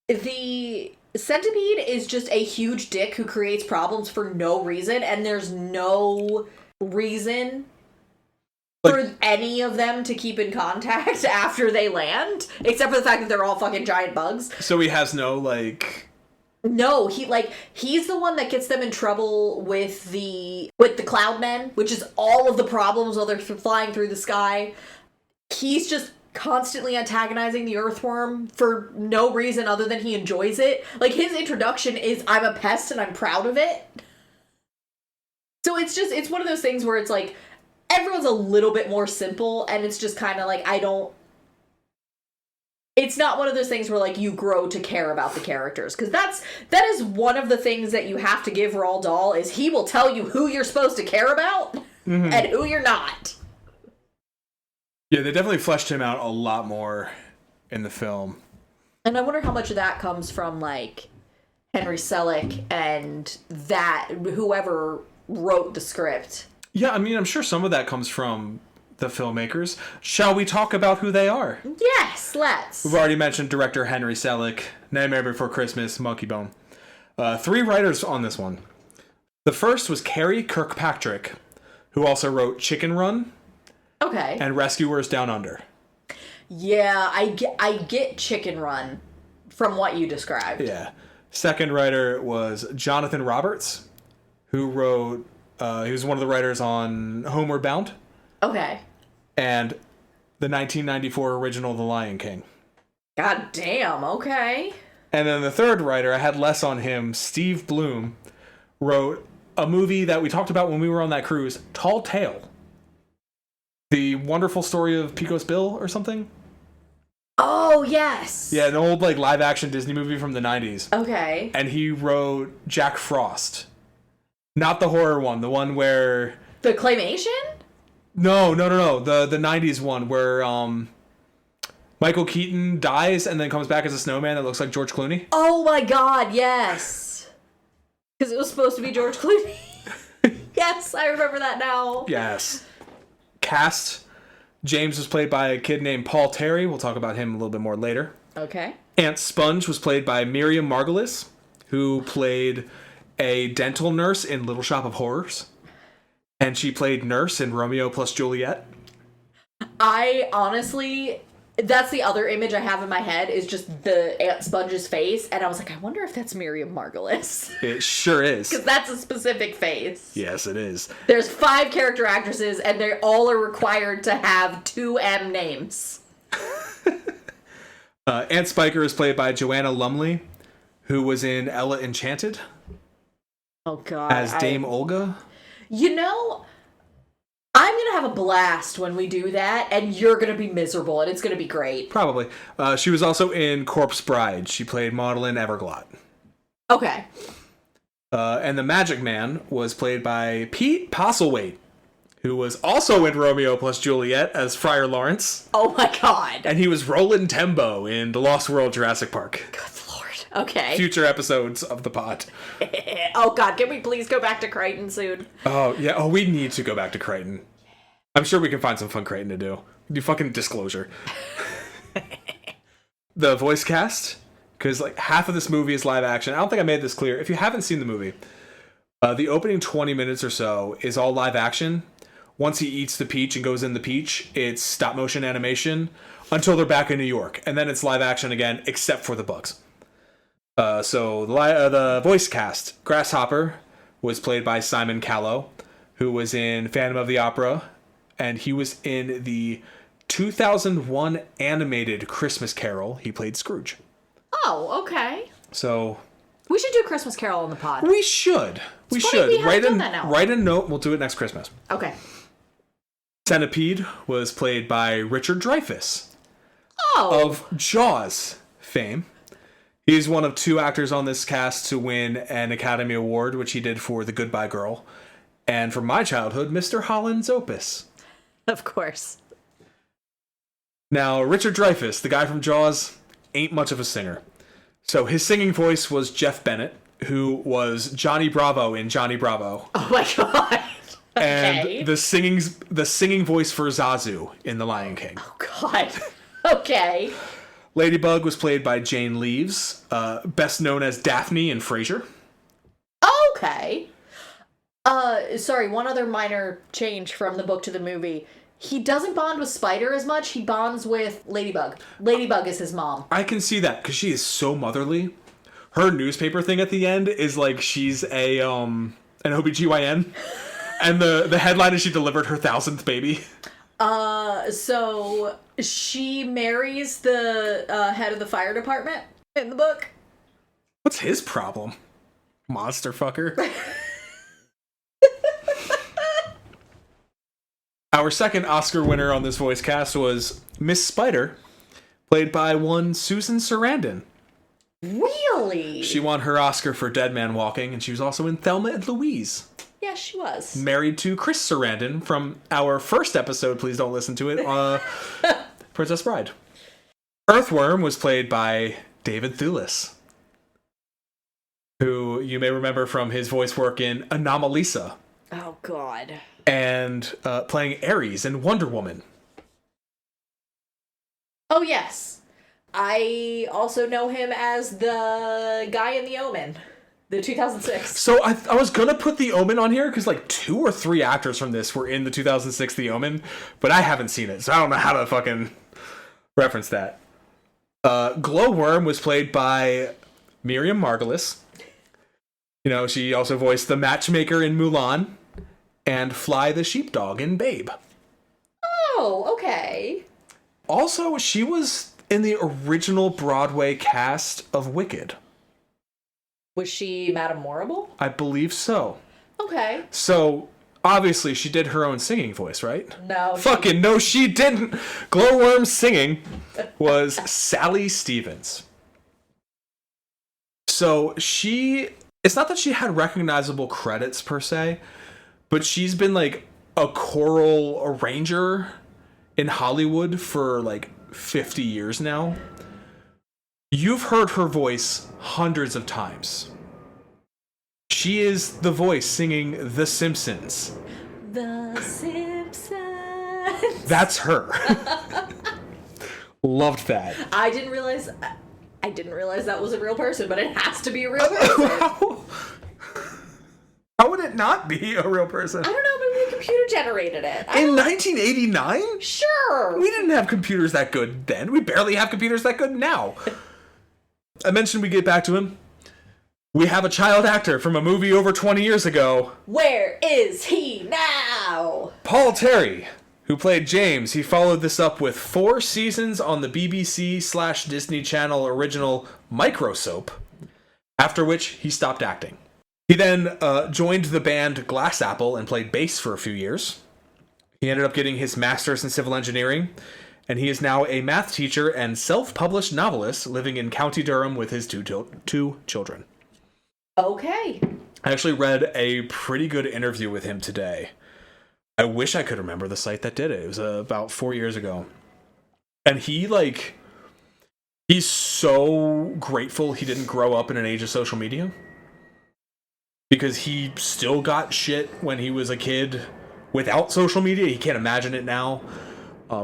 The centipede is just a huge dick who creates problems for no reason, and there's no reason for any of them to keep in contact after they land, except for the fact that they're all fucking giant bugs. So he has no, like... No, he's the one that gets them in trouble with the cloud men, which is all of the problems while they're flying through the sky. He's just constantly antagonizing the earthworm for no reason other than he enjoys it. Like, his introduction is, I'm a pest and I'm proud of it. So it's one of those things where it's like, everyone's a little bit more simple, and it's just kind of like, it's not one of those things where, like, you grow to care about the characters. Because that is one of the things that you have to give Roald Dahl, is he will tell you who you're supposed to care about and who you're not. Yeah, they definitely fleshed him out a lot more in the film. And I wonder how much of that comes from, like, Henry Selick and that, whoever wrote the script. Yeah, I mean, I'm sure some of that comes from the filmmakers. Shall we talk about who they are? Yes, let's. We've already mentioned director Henry Selick, Nightmare Before Christmas, Monkey Bone. 3 writers on this one. The first was Carrie Kirkpatrick, who also wrote Chicken Run. Okay. And Rescuers Down Under. Yeah, I get Chicken Run from what you described. Yeah. Second writer was Jonathan Roberts, who wrote, he was one of the writers on Homeward Bound. Okay. And the 1994 original The Lion King. God damn, okay. And then the third writer, I had less on him, Steve Bloom, wrote a movie that we talked about when we were on that cruise, Tall Tale. The Wonderful Story of Pecos Bill or something? Oh, yes. Yeah, an old, like, live-action Disney movie from the 90s. Okay. And he wrote Jack Frost. Not the horror one, the one where... The claymation? No. The 90s one where Michael Keaton dies and then comes back as a snowman that looks like George Clooney. Oh my god, yes. Because it was supposed to be George Clooney. Yes, I remember that now. Yes. Cast. James was played by a kid named Paul Terry. We'll talk about him a little bit more later. Okay. Aunt Sponge was played by Miriam Margolyes, who played a dental nurse in Little Shop of Horrors. And she played Nurse in Romeo plus Juliet. I honestly, that's the other image I have in my head, is just the Aunt Sponge's face. And I was like, I wonder if that's Miriam Margolyes. It sure is. Because that's a specific face. Yes, it is. There's 5 character actresses, and they all are required to have 2 M names. Aunt Spiker is played by Joanna Lumley, who was in Ella Enchanted. Oh, God. As Dame Olga. You know, I'm going to have a blast when we do that, and you're going to be miserable, and it's going to be great. Probably. She was also in Corpse Bride. She played Maudlin Everglot. Okay. And the Magic Man was played by Pete Postlethwaite, who was also in Romeo plus Juliet as Friar Lawrence. Oh my god. And he was Roland Tembo in The Lost World Jurassic Park. Good lord. Okay. Future episodes of the pod. Oh god, can we please go back to Crichton soon? Oh, yeah. Oh, we need to go back to Crichton. I'm sure we can find some fun Crichton to do. Do fucking Disclosure. The voice cast, because like half of this movie is live action. I don't think I made this clear. If you haven't seen the movie, the opening 20 minutes or so is all live action. Once he eats the peach and goes in the peach, it's stop motion animation until they're back in New York. And then it's live action again, except for the bugs. So the voice cast, Grasshopper was played by Simon Callow, who was in Phantom of the Opera, and he was in the 2001 animated Christmas Carol. He played Scrooge. Oh, okay. So we should do Christmas Carol on the pod. we should. We should. Write a note. We'll do it next Christmas. Okay. Centipede was played by Richard Dreyfuss of Jaws fame. He's one of 2 actors on this cast to win an Academy Award, which he did for The Goodbye Girl. And from my childhood, Mr. Holland's Opus. Of course. Now, Richard Dreyfuss, the guy from Jaws, ain't much of a singer. So his singing voice was Jeff Bennett, who was Johnny Bravo in Johnny Bravo. Oh my god. Okay. And the singing voice for Zazu in The Lion King. Oh god. Okay. Ladybug was played by Jane Leeves, best known as Daphne in Frasier. Okay. Sorry, one other minor change from the book to the movie. He doesn't bond with Spider as much. He bonds with Ladybug. Ladybug is his mom. I can see that because she is so motherly. Her newspaper thing at the end is like she's an OBGYN. And the headline is she delivered her 1,000th baby. So she marries the head of the fire department in the book. What's his problem? Monster fucker. Our second Oscar winner on this voice cast was Miss Spider, played by one Susan Sarandon. Really? She won her Oscar for Dead Man Walking, and she was also in Thelma and Louise. Yes, she was. Married to Chris Sarandon from our first episode, please don't listen to it, Princess Bride. Earthworm was played by David Thewlis, who you may remember from his voice work in Anomalisa. Oh, God. And playing Ares in Wonder Woman. Oh, yes. I also know him as the guy in The Omen, the 2006. So I was going to put The Omen on here because like 2 or 3 actors from this were in the 2006 The Omen, but I haven't seen it, so I don't know how to fucking reference that. Glowworm was played by Miriam Margolyes. You know, she also voiced the matchmaker in Mulan and Fly the Sheepdog in Babe. Oh, okay. Also, she was in the original Broadway cast of Wicked. Was she Madame Morrible? I believe so. Okay. So, obviously, she did her own singing voice, right? No. No, she didn't. Glowworm's singing was Sally Stevens. So, it's not that she had recognizable credits, per se, but she's been, like, a choral arranger in Hollywood for, like, 50 years now. You've heard her voice hundreds of times. She is the voice singing The Simpsons. The Simpsons. That's her. Loved that. I didn't realize that was a real person, but it has to be a real person. How would it not be a real person? I don't know, maybe the computer generated it. In 1989? Sure. We didn't have computers that good then. We barely have computers that good now. I mentioned we get back to him. We have a child actor from a movie over 20 years ago. Where is he now? Paul Terry, who played James. He followed this up with 4 seasons on the BBC/Disney Channel original Micro Soap, after which he stopped acting. He then joined the band Glass Apple and played bass for a few years. He ended up getting his master's in civil engineering, and he is now a math teacher and self-published novelist living in County Durham with his two children. Okay. I actually read a pretty good interview with him today. I wish I could remember the site that did it. It was about 4 years ago. And he's so grateful he didn't grow up in an age of social media. Because he still got shit when he was a kid without social media. He can't imagine it now.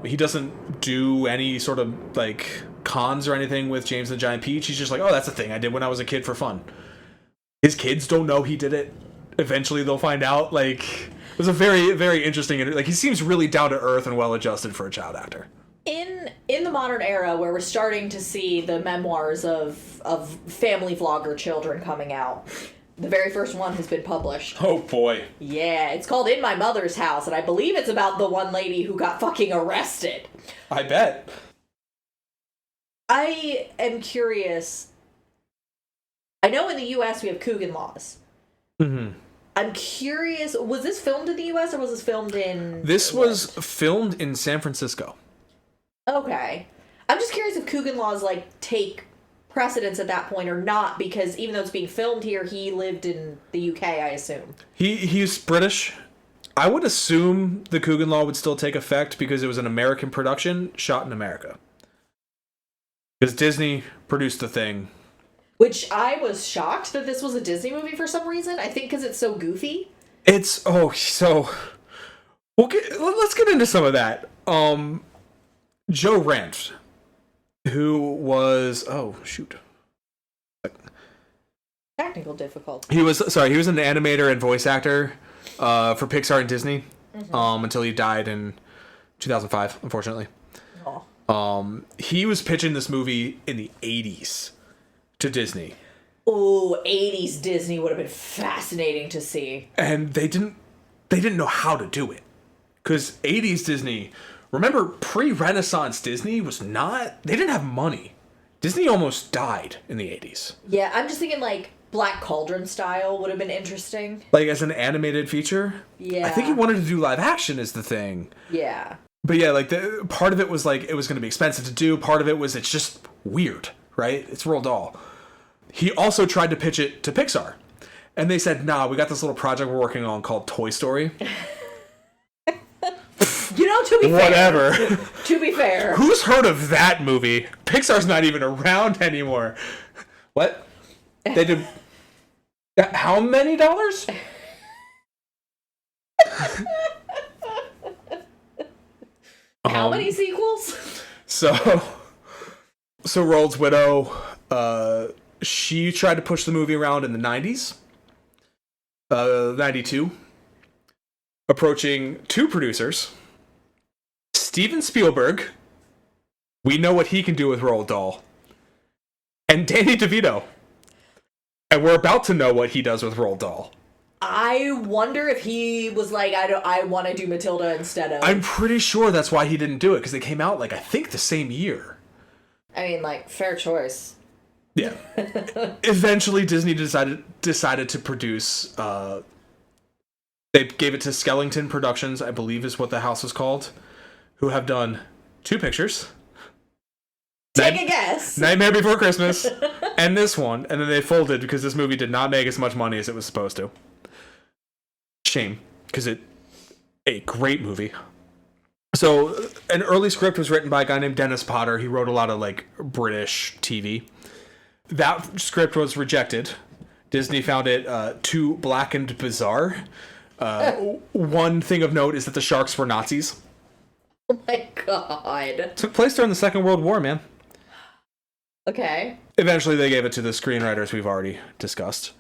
He doesn't do any sort of like cons or anything with James and the Giant Peach. He's just like, oh, that's a thing I did when I was a kid for fun. His kids don't know he did it. Eventually they'll find out. Like, it was a very, very interesting, like, he seems really down to earth and well adjusted for a child actor. In the modern era, where we're starting to see the memoirs of family vlogger children coming out, the very first one has been published. Oh boy. Yeah, it's called In My Mother's House, and I believe it's about the one lady who got fucking arrested. I bet. I am curious. I know in the U.S. we have Coogan laws. Mm-hmm. I'm curious, was this filmed in the U.S. or was this filmed in... This was filmed in San Francisco. Okay. I'm just curious if Coogan laws, like, take precedence at that point or not, because even though it's being filmed here, he lived in the UK, I assume. He's British. I would assume the Coogan law would still take effect because it was an American production shot in America. Because Disney produced the thing. Which I was shocked that this was a Disney movie for some reason. I think because it's so goofy. Let's get into some of that. Joe Ranft, who was Technical difficulty. he was an animator and voice actor for Pixar and Disney until he died in 2005, unfortunately. He was pitching this movie in the 80s to Disney. Oh, 80s Disney would have been fascinating to see. And they didn't know how to do it. Because 80s Disney, remember, pre-Renaissance Disney they didn't have money. Disney almost died in the 80s. Yeah, I'm just thinking like Black Cauldron style would have been interesting. Like as an animated feature? Yeah. I think he wanted to do live action is the thing. Yeah. But yeah, like the part of it was like it was going to be expensive to do. Part of it was it's just weird, right? It's Roald Dahl. He also tried to pitch it to Pixar. And they said, nah, we got this little project we're working on called Toy Story. You know, to be fair. Whatever. To be fair. Who's heard of that movie? Pixar's not even around anymore. What? They did... How many dollars? How many sequels? So Roald's widow, she tried to push the movie around in the 90s. 92. Approaching two producers. Steven Spielberg. We know what he can do with Roald Dahl. And Danny DeVito. And we're about to know what he does with Roald Dahl. I wonder if he was like, I want to do Matilda instead of... I'm pretty sure that's why he didn't do it, because they came out, like, I think the same year. I mean, like, fair choice. Yeah. Eventually, Disney decided to produce... they gave it to Skellington Productions, I believe is what the house was called, who have done two pictures. Take a guess. Nightmare Before Christmas, and this one, and then they folded because this movie did not make as much money as it was supposed to. Shame, because a great movie. So, an early script was written by a guy named Dennis Potter. He wrote a lot of, like, British TV. That script was rejected. Disney found it too black and bizarre. One thing of note is that the sharks were Nazis. Oh my god. Took place during the Second World War, man. Okay. Eventually, they gave it to the screenwriters we've already discussed.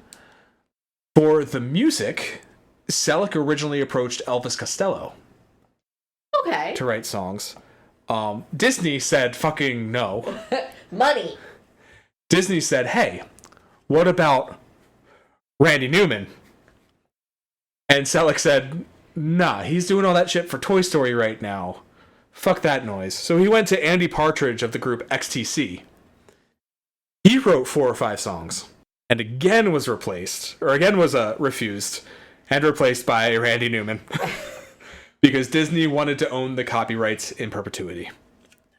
For the music, Selick originally approached Elvis Costello. Okay. To write songs. Disney said fucking no. Money. Disney said, hey, what about Randy Newman? And Selick said, nah, he's doing all that shit for Toy Story right now. Fuck that noise. So he went to Andy Partridge of the group XTC. He wrote 4 or 5 songs. And again was refused. And replaced by Randy Newman. Because Disney wanted to own the copyrights in perpetuity.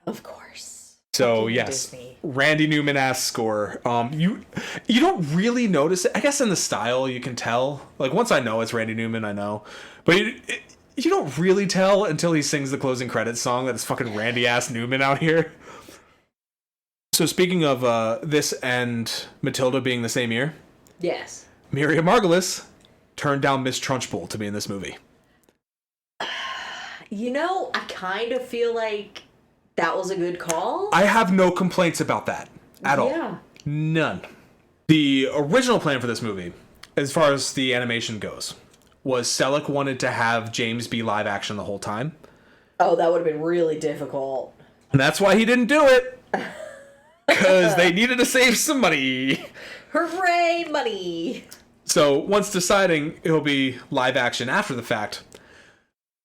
Of course. So yes, Disney. Randy Newman-ass score. You don't really notice it. I guess in the style you can tell. Like once I know it's Randy Newman, I know. But you don't really tell until he sings the closing credits song that it's fucking Randy-ass Newman out here. So speaking of this and Matilda being the same year. Yes. Miriam Margolyes turned down Miss Trunchbull to be in this movie. I kind of feel like that was a good call. I have no complaints about that at all. Yeah. None. The original plan for this movie, as far as the animation goes, was Selick wanted to have James be live action the whole time. Oh, that would have been really difficult. And that's why he didn't do it. Because they needed to save some money. Hooray, money! So once deciding it'll be live action after the fact,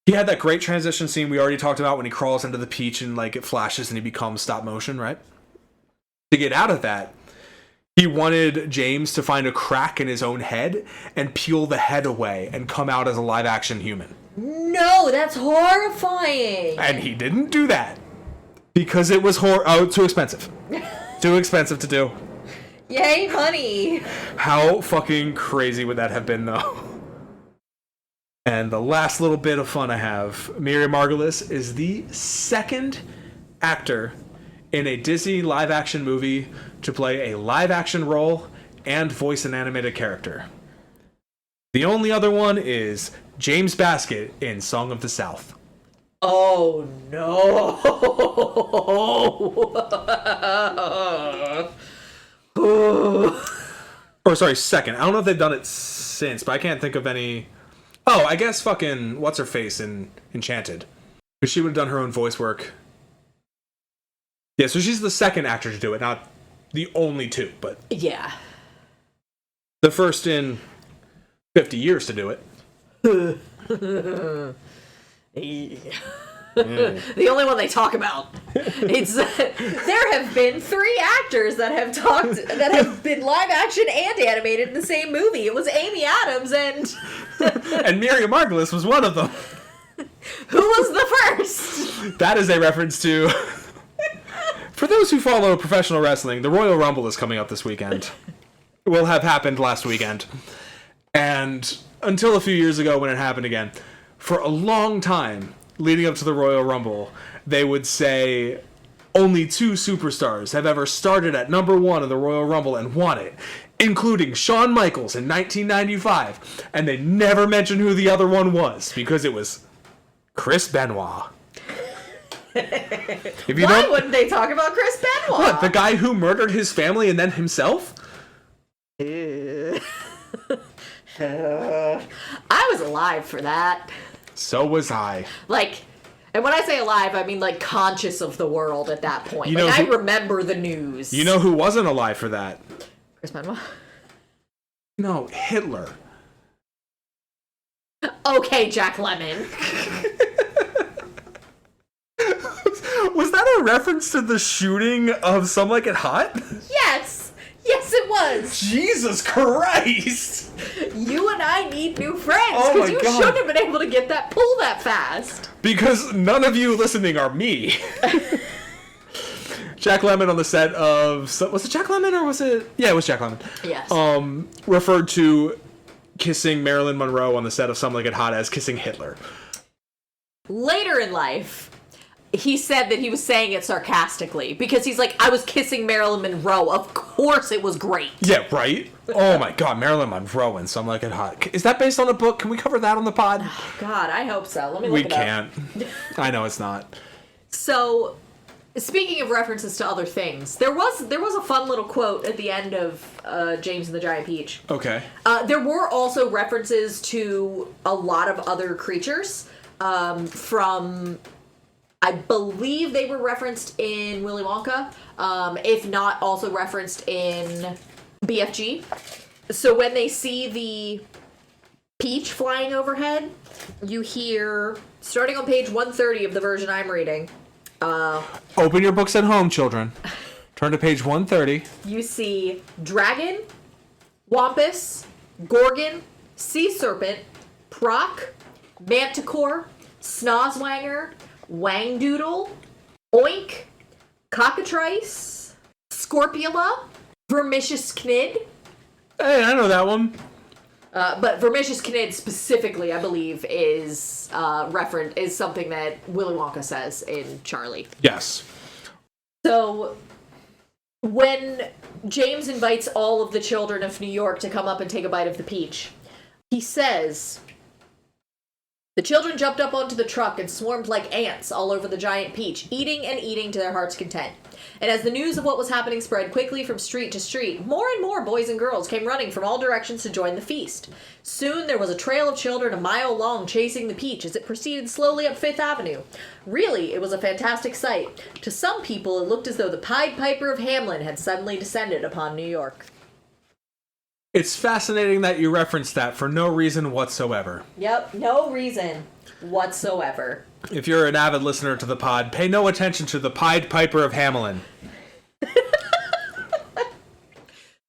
he had that great transition scene we already talked about when he crawls into the peach and like it flashes and he becomes stop motion, right? To get out of that, he wanted James to find a crack in his own head and peel the head away and come out as a live action human. No, that's horrifying! And he didn't do that because it was too expensive. Too expensive to do. Yay, money! How fucking crazy would that have been, though? And the last little bit of fun I have, Miri Margolyes is the second actor in a Disney live-action movie to play a live-action role and voice an animated character. The only other one is James Baskett in Song of the South. Oh, no! Or sorry, second. I don't know if they've done it since, but I can't think of any. Oh, I guess fucking what's her face in Enchanted, because she would have done her own voice work. Yeah, so she's the second actor to do it, not the only two, but Yeah. the first in 50 years to do it. The only one they talk about. It's there have been 3 actors that have been live action and animated in the same movie. It was Amy Adams and And Miri Margolyes was one of them. who was the first? That is a reference to. For those who follow professional wrestling, the Royal Rumble is coming up this weekend. Will have happened last weekend. And until a few years ago when it happened again, for a long time leading up to the Royal Rumble, they would say only 2 superstars have ever started at number 1 in the Royal Rumble and won it, including Shawn Michaels in 1995. And they never mentioned who the other one was because it was Chris Benoit. If you Why don't, wouldn't they talk about Chris Benoit? what, the guy who murdered his family and then himself? I was alive for that. So was I. Like, and when I say alive, I mean like conscious of the world at that point. You know like I who- remember the news. You know who wasn't alive for that? Chris Benoit. No, Hitler. Okay, Jack Lemmon. Was that a reference to the shooting of Some Like It Hot? Yes! Yes, it was! Jesus Christ! You and I need new friends, Oh because my you God. shouldn't have been able to get that pull that fast. Because none of you listening are me. Jack Lemmon on the set of... Was it Jack Lemmon or was it... Yeah, it was Jack Lemmon. Yes. Referred to kissing Marilyn Monroe on the set of Some Like It Hot as kissing Hitler. Later in life, he said that he was saying it sarcastically, because he's like, I was kissing Marilyn Monroe. Of course it was great. Yeah, right? Oh my God, Marilyn Monroe and Some Like It Hot. Is that based on a book? Can we cover that on the pod? God, I hope so. Let me look We it up. can't. I know it's not. So, speaking of references to other things, there was a fun little quote at the end of James and the Giant Peach. Okay. There were also references to a lot of other creatures from, I believe they were referenced in Willy Wonka, if not also referenced in BFG. So when they see the peach flying overhead, you hear, starting on page 130 of the version I'm reading, Open your books at home, children. Turn to page 130. you see dragon, wampus, gorgon, sea serpent, proc, manticore, snozwanger, wangdoodle, oink, cockatrice, scorpula, vermicious knid. Hey, I know that one. But vermicious knid specifically, I believe, is something that Willy Wonka says in Charlie. Yes. So when James invites all of the children of New York to come up and take a bite of the peach, he says, The children jumped up onto the truck and swarmed like ants all over the giant peach, eating and eating to their heart's content. And as the news of what was happening spread quickly from street to street, more and more boys and girls came running from all directions to join the feast. Soon there was a trail of children a mile long chasing the peach as it proceeded slowly up Fifth Avenue. Really, it was a fantastic sight. To some people, it looked as though the Pied Piper of Hamelin had suddenly descended upon New York. It's fascinating that you referenced that for no reason whatsoever. Yep, no reason whatsoever. If you're an avid listener to the pod, pay no attention to the Pied Piper of Hamelin.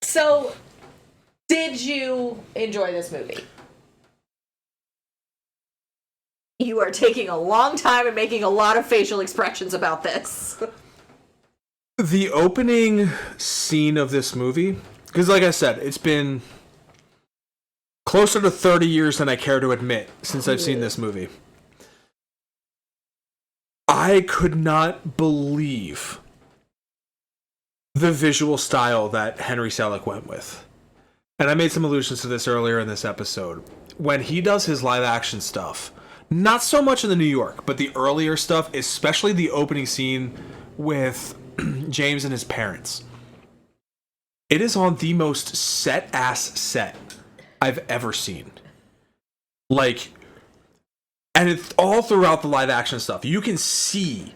So, did you enjoy this movie? You are taking a long time and making a lot of facial expressions about this. The opening scene of this movie, because like I said, it's been closer to 30 years than I care to admit since I've seen this movie. I could not believe the visual style that Henry Selick went with. And I made some allusions to this earlier in this episode. When he does his live action stuff, not so much in the New York, but the earlier stuff, especially the opening scene with James and his parents. It is on the most set-ass set I've ever seen. Like, and it's all throughout the live action stuff. You can see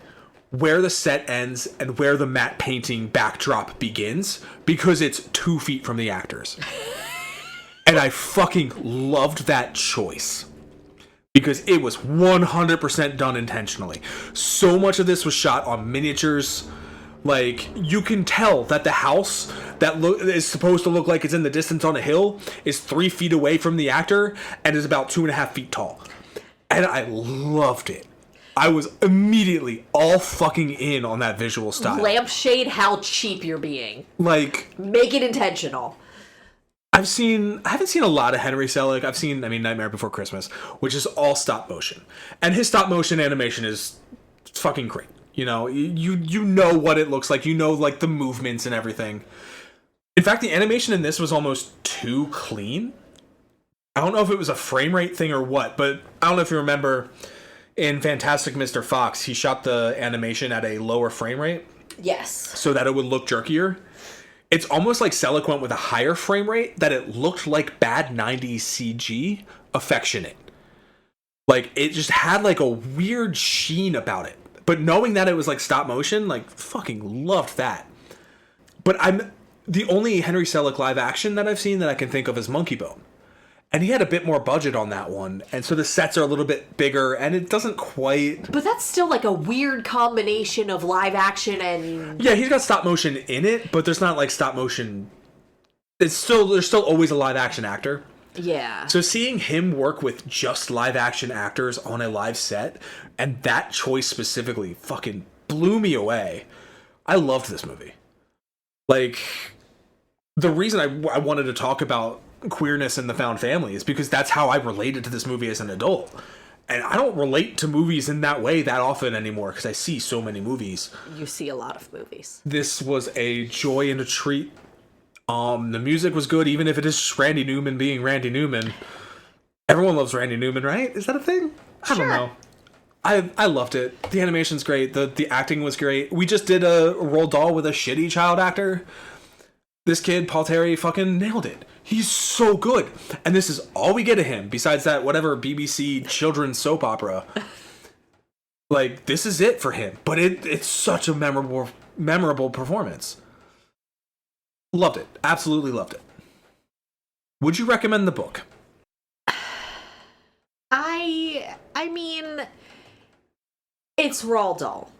where the set ends and where the matte painting backdrop begins because it's 2 feet from the actors. And I fucking loved that choice because it was 100% done intentionally. So much of this was shot on miniatures. Like, you can tell that the house that is supposed to look like it's in the distance on a hill is 3 feet away from the actor and is about 2.5 feet tall. And I loved it. I was immediately all fucking in on that visual style. Lampshade how cheap you're being. Like, make it intentional. I haven't seen a lot of Henry Selick. I've seen, Nightmare Before Christmas, which is all stop motion. And his stop motion animation is fucking great. You know, you know what it looks like. You know, like, the movements and everything. In fact, the animation in this was almost too clean. I don't know if it was a frame rate thing or what, but I don't know if you remember in Fantastic Mr. Fox, he shot the animation at a lower frame rate. Yes. So that it would look jerkier. It's almost like Selick went with a higher frame rate that it looked like bad 90s CG affectionate. Like, it just had like a weird sheen about it. But knowing that it was like stop motion, like, fucking loved that. But the only Henry Selick live action that I've seen that I can think of is Monkey Bone. And he had a bit more budget on that one. And so the sets are a little bit bigger and it doesn't quite... But that's still like a weird combination of live action and... Yeah, he's got stop motion in it, but there's not like stop motion... There's still always a live action actor. Yeah. So seeing him work with just live action actors on a live set, and that choice specifically fucking blew me away. I loved this movie. Like, the reason I wanted to talk about queerness in the found family is because that's how I related to this movie as an adult. And I don't relate to movies in that way that often anymore because I see so many movies. You see a lot of movies. This was a joy and a treat. The music was good, even if it is just Randy Newman being Randy Newman. Everyone loves Randy Newman, right? Is that a thing? I don't know. I loved it. The animation's great. The acting was great. We just did a Roald Dahl with a shitty child actor. This kid, Paul Terry, fucking nailed it. He's so good. And this is all we get of him, besides that whatever BBC children's soap opera. Like, this is it for him. But it's such a memorable performance. Loved it. Absolutely loved it. Would you recommend the book? I mean, it's Roald Dahl.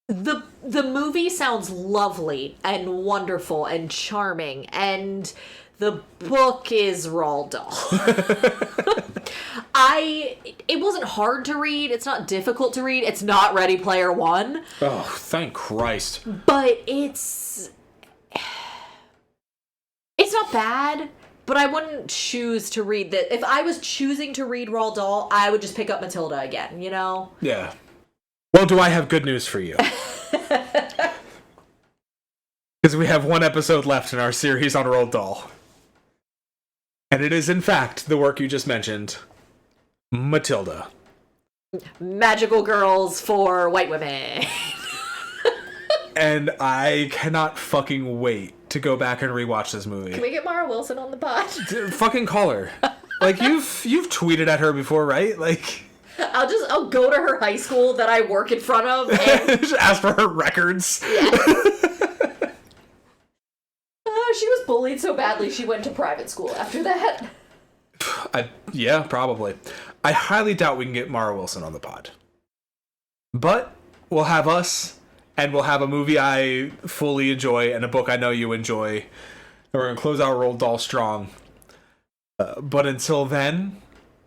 The movie sounds lovely and wonderful and charming, and the book is Roald Dahl. It wasn't hard to read. It's not difficult to read. It's not Ready Player One. Oh, thank Christ. But it's not bad, but I wouldn't choose to read that. If I was choosing to read Roald Dahl, I would just pick up Matilda again, you know? Yeah. Well, do I have good news for you? Because we have one episode left in our series on Roald Dahl. And it is, in fact, the work you just mentioned, Matilda. Magical girls for white women. And I cannot fucking wait to go back and rewatch this movie. Can we get Mara Wilson on the pod? Fucking call her. Like, you've tweeted at her before, right? Like, I'll go to her high school that I work in front of and just ask for her records. yes. She was bullied so badly she went to private school after that. Yeah, probably. I highly doubt we can get Mara Wilson on the pod. But we'll have us, and we'll have a movie I fully enjoy and a book I know you enjoy. And we're going to close out Roald Dahl strong. But until then,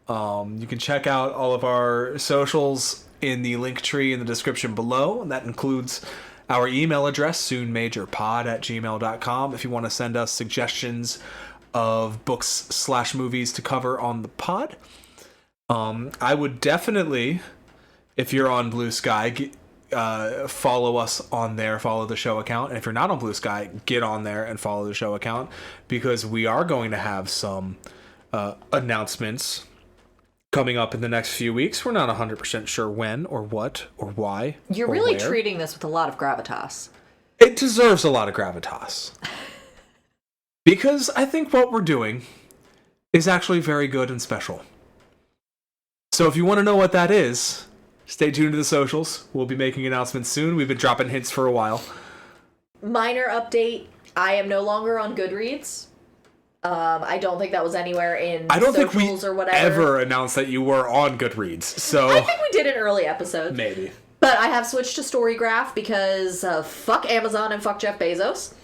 you can check out all of our socials in the link tree in the description below. And that includes our email address, soonmajorpod@gmail.com, if you want to send us suggestions of books/movies to cover on the pod. I would definitely, if you're on Blue Sky, follow us on there, follow the show account. And if you're not on Blue Sky, get on there and follow the show account, because we are going to have some announcements coming up in the next few weeks. We're not 100% sure when or what or why. You're or really where. treating this with a lot of gravitas. It deserves a lot of gravitas. Because I think what we're doing is actually very good and special. So if you want to know what that is, stay tuned to the socials. We'll be making announcements soon. We've been dropping hints for a while. Minor update, I am no longer on Goodreads. I don't think that was anywhere in I don't think we socials or whatever. ever announced that you were on Goodreads. So I think we did in early episodes. maybe. But I have switched to Storygraph because fuck Amazon and fuck Jeff Bezos.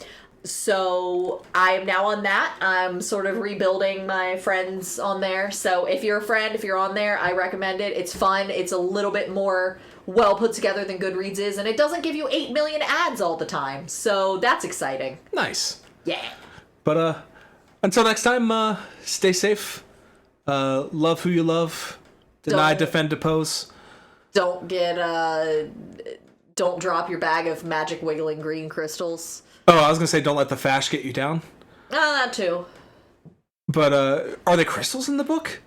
So I am now on that. I'm sort of rebuilding my friends on there. So if you're a friend, if you're on there, I recommend it. It's fun. It's a little bit more well put together than Goodreads is, and it doesn't give you 8 million ads all the time. So that's exciting. Nice. Yeah. But until next time, stay safe. Love who you love. Deny, Don't- defend, depose. Don't drop your bag of magic wiggling green crystals. Oh, I was gonna say, don't let the fash get you down. That too. But are they crystals in the book?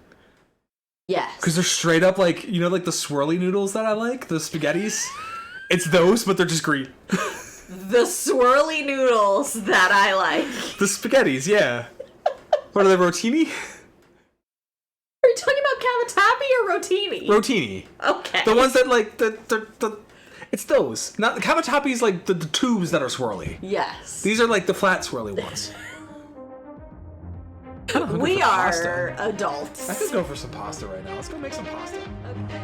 Yes. Because they're straight up like, you know, like the swirly noodles that I like, the spaghettis. It's those, but they're just green. The swirly noodles that I like. The spaghettis, yeah. What are they, rotini? Are you talking about cavatappi or rotini? Rotini. Okay. The ones that like the it's those. Not the cavatappi's like the tubes that are swirly. Yes. These are like the flat swirly ones. We are adults. I could go for some pasta right now. Let's go make some pasta. Okay.